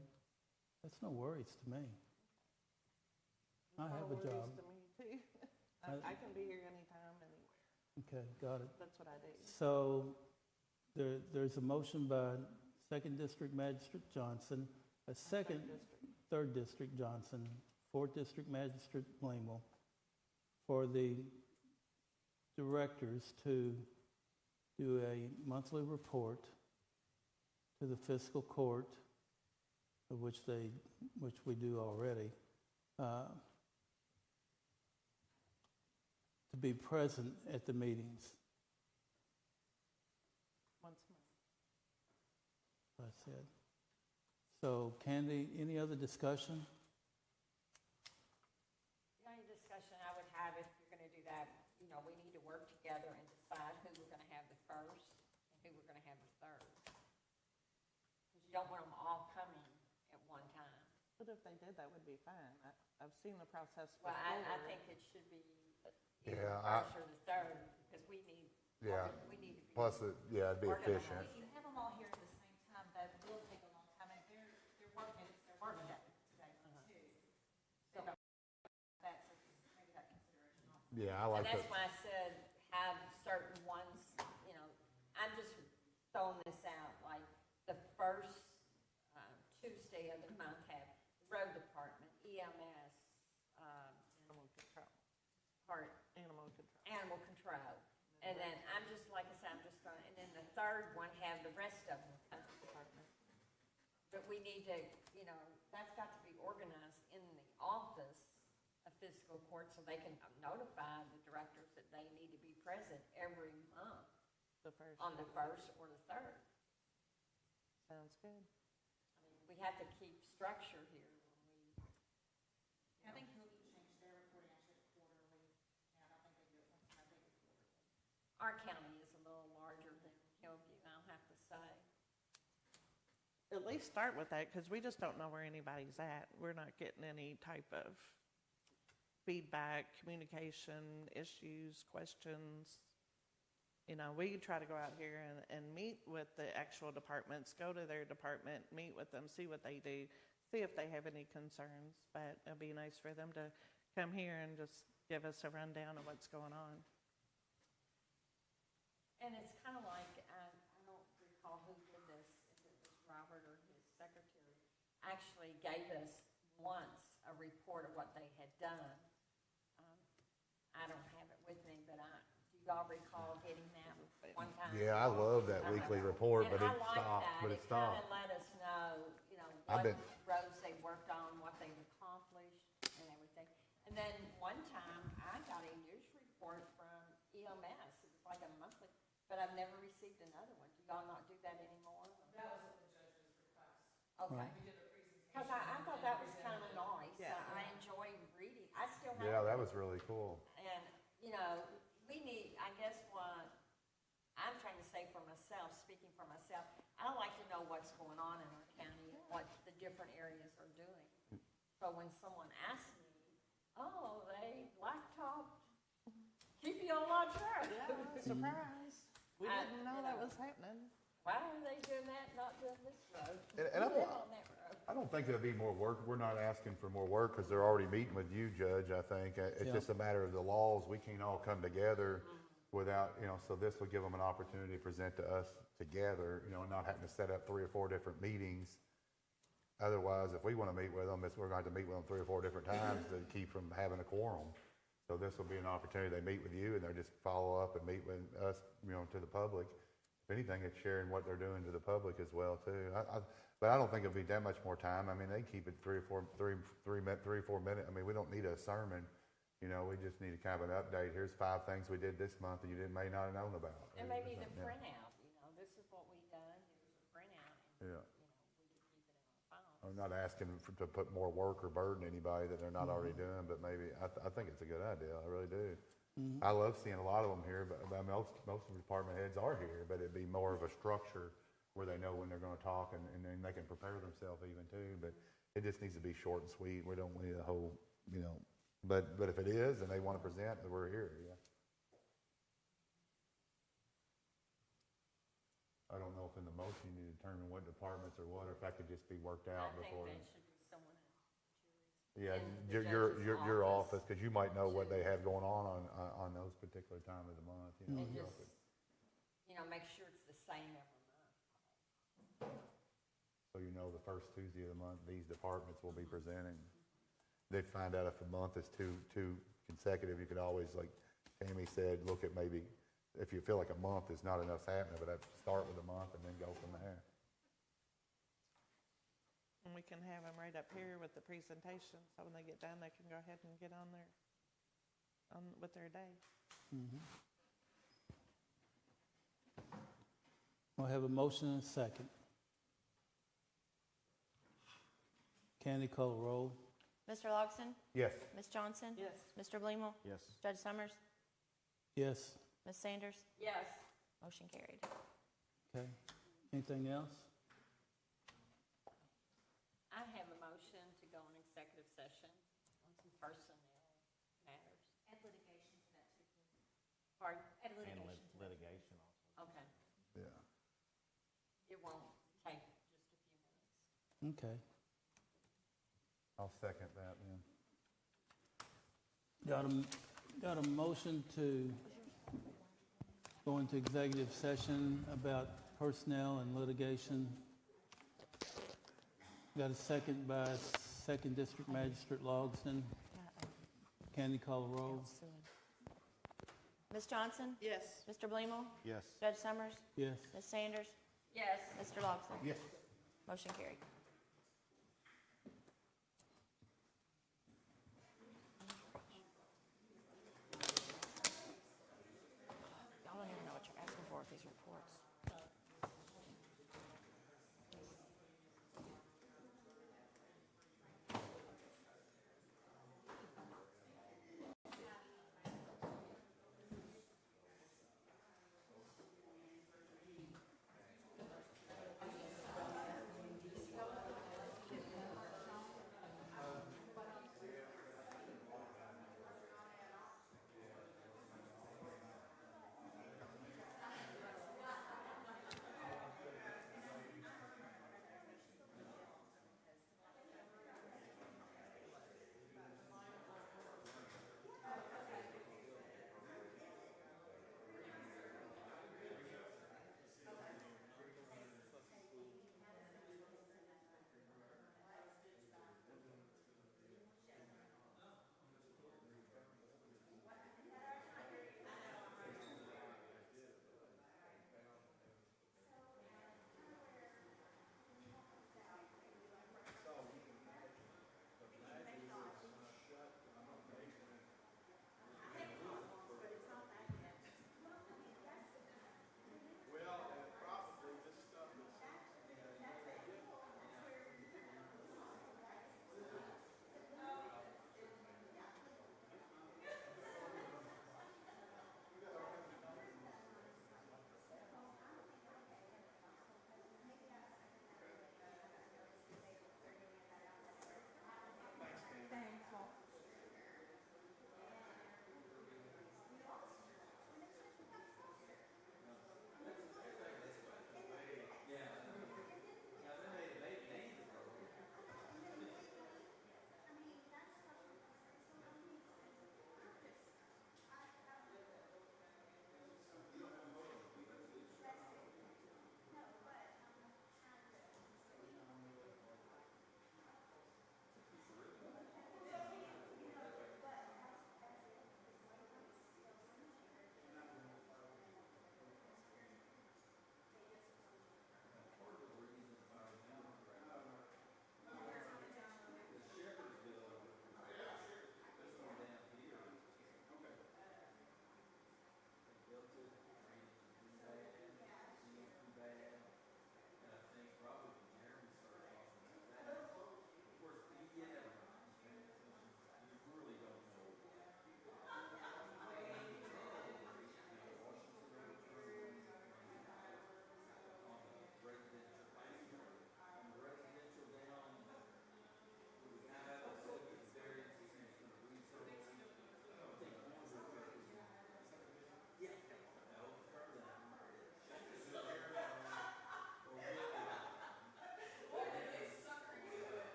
S3: That's no worries to me. I
S14: It's
S3: have
S14: all
S3: a job.
S14: worries to me too. I can be here anytime, anywhere.
S3: Okay, got it.
S14: That's what I do.
S3: So there's a motion by Second District Magistrate Johnson, a second, Third District Johnson, Fourth District Magistrate Blamel, for the directors to do a monthly report to the fiscal court, of which we do already, to be present at the meetings.
S14: Once a month.
S3: I said. So, Candy, any other discussion?
S6: The only discussion I would have, if you're gonna do that, you know, we need to work together and decide who we're gonna have the first and who we're gonna have the third. Because you don't want them all coming at one time.
S14: But if they did, that would be fine. I've seen the process
S6: Well,
S14: before.
S6: I think it should be
S5: Yeah,
S6: the first or the third, because we need to be
S5: Plus, it'd be
S6: organized.
S5: efficient.
S11: If you have them all here at the same time, that will take a long time, and they're working, it's their work day today too. So that's, maybe that consideration also.
S5: Yeah, I
S6: And
S5: like
S6: that's
S5: that.
S6: why I said have certain ones, you know, I'm just throwing this out, like the first Tuesday of the month have road department, EMS,
S14: Animal control.
S6: animal control. And then I'm just, like I said, I'm just throwing, and then the third one have the rest of them come. But we need to, you know, that's got to be organized in the office of fiscal court so they can notify the directors that they need to be present every month
S14: The first.
S6: on the first or the third.
S14: Sounds good.
S6: I mean, we have to keep structure here when we our county is a little larger than Hillview, I'll have to say.
S14: At least start with that, because we just don't know where anybody's at. We're not getting any type of feedback, communication, issues, questions. You know, we try to go out here and meet with the actual departments, go to their department, meet with them, see what they do, see if they have any concerns. But it'd be nice for them to come here and just give us a rundown of what's going on.
S6: And it's kind of like, I don't recall who did this, if it was Robert or his secretary, actually gave us once a report of what they had done. I don't have it with me, but do y'all recall getting that one time?
S5: Yeah, I love that weekly report, but it
S6: And I like
S5: stopped,
S6: that.
S5: but it
S6: It kind
S5: stopped.
S6: of let us know,
S5: I've
S6: what
S5: been-
S6: roads they worked on, what they've accomplished, and everything. And then one time, I got a news report from EMS. It was like a monthly, but I've never received another one. Do y'all not do that anymore?
S7: That was at the judge's request.
S6: Okay.
S7: We did a presentation.
S6: Because I thought that was kind of nice.
S14: Yeah.
S6: I enjoyed reading. I still have
S5: Yeah,
S6: it.
S5: that was really cool.
S6: And, we need, I guess what I'm trying to say for myself, speaking for myself, I like to know what's going on in our county, what the different areas are doing. So when someone asks me, oh, they blacktopped keep you on Lodge Road.
S14: Yeah, surprise. We didn't know that was happening.
S6: Why are they doing that, not doing this road?
S5: And I
S6: We live on that road.
S5: I don't think there'll be more work. We're not asking for more work because they're already meeting with you, Judge, I think. It's
S3: Yeah.
S5: just a matter of the laws. We can't all come together without, so this will give them an opportunity to present to us together, and not having to set up 3 or 4 different meetings. Otherwise, if we want to meet with them, we're going to have to meet with them 3 or 4 different times to keep from having a quorum. So this will be an opportunity. They meet with you and they'll just follow up and meet with us, to the public. If anything, it's sharing what they're doing to the public as well, too. But I don't think it'll be that much more time. I mean, they keep it 3 or 4 minutes. I mean, we don't need a sermon. We just need a kind of an update. Here's 5 things we did this month that you may not have known about.
S6: And maybe the
S5: Yeah.
S6: printout, this is what we done, here's a printout, and,
S5: Yeah.
S6: we could keep it in our file.
S5: I'm not asking to put more work or burden anybody that they're not already doing, but maybe, I think it's a good idea. I really do. I love seeing a lot of them here, but most of the department heads are here, but it'd be more of a structure where they know when they're gonna talk and then they can prepare themselves even too, but it just needs to be short and sweet. We don't need a whole, but if it is and they wanna present, we're here, yeah. I don't know if in the motion you need to determine what departments or what, or if that could just be worked out before.
S6: I think that should be someone else.
S5: Yeah,
S6: in the
S5: your
S6: judge's
S5: office, because you might know what they have going on those particular time of the month,
S6: And
S5: so
S6: just,
S5: if it-
S6: make sure it's the same every month.
S5: So the first Tuesday of the month, these departments will be presenting. They'd find out if a month is too consecutive, you could always, like Tammy said, look at maybe, if you feel like a month is not enough happening, but I'd start with a month and then go from there.
S14: And we can have them right up here with the presentation, so when they get done, they can go ahead and get on with their day.
S3: We'll have a motion and a second. Candy, call the roll.
S4: Mr. Logston?
S5: Yes.
S4: Ms. Johnson?
S14: Yes.
S4: Mr. Bleemel?
S16: Yes.
S4: Judge Summers?
S3: Yes.
S4: Ms. Sanders?
S6: Yes.
S4: Motion carried.
S3: Okay. Anything else?
S6: I have a motion to go in executive session on some personnel matters.
S11: Add litigation to that too, please.
S6: Pardon?
S11: Add
S16: And
S11: litigation to that.
S16: litigation also.
S6: Okay.
S5: Yeah.
S6: It won't take just a few minutes.
S3: Okay.
S5: I'll second that then.
S3: Got a motion to go into executive session about personnel and litigation. Got a second by Second District Magistrate Logston. Candy, call the roll.
S4: Ms. Johnson?
S14: Yes.
S4: Mr. Bleemel?
S16: Yes.
S4: Judge Summers?
S3: Yes.
S4: Ms. Sanders?
S6: Yes.
S4: Mr. Logston?
S5: Yes.
S4: Motion carried.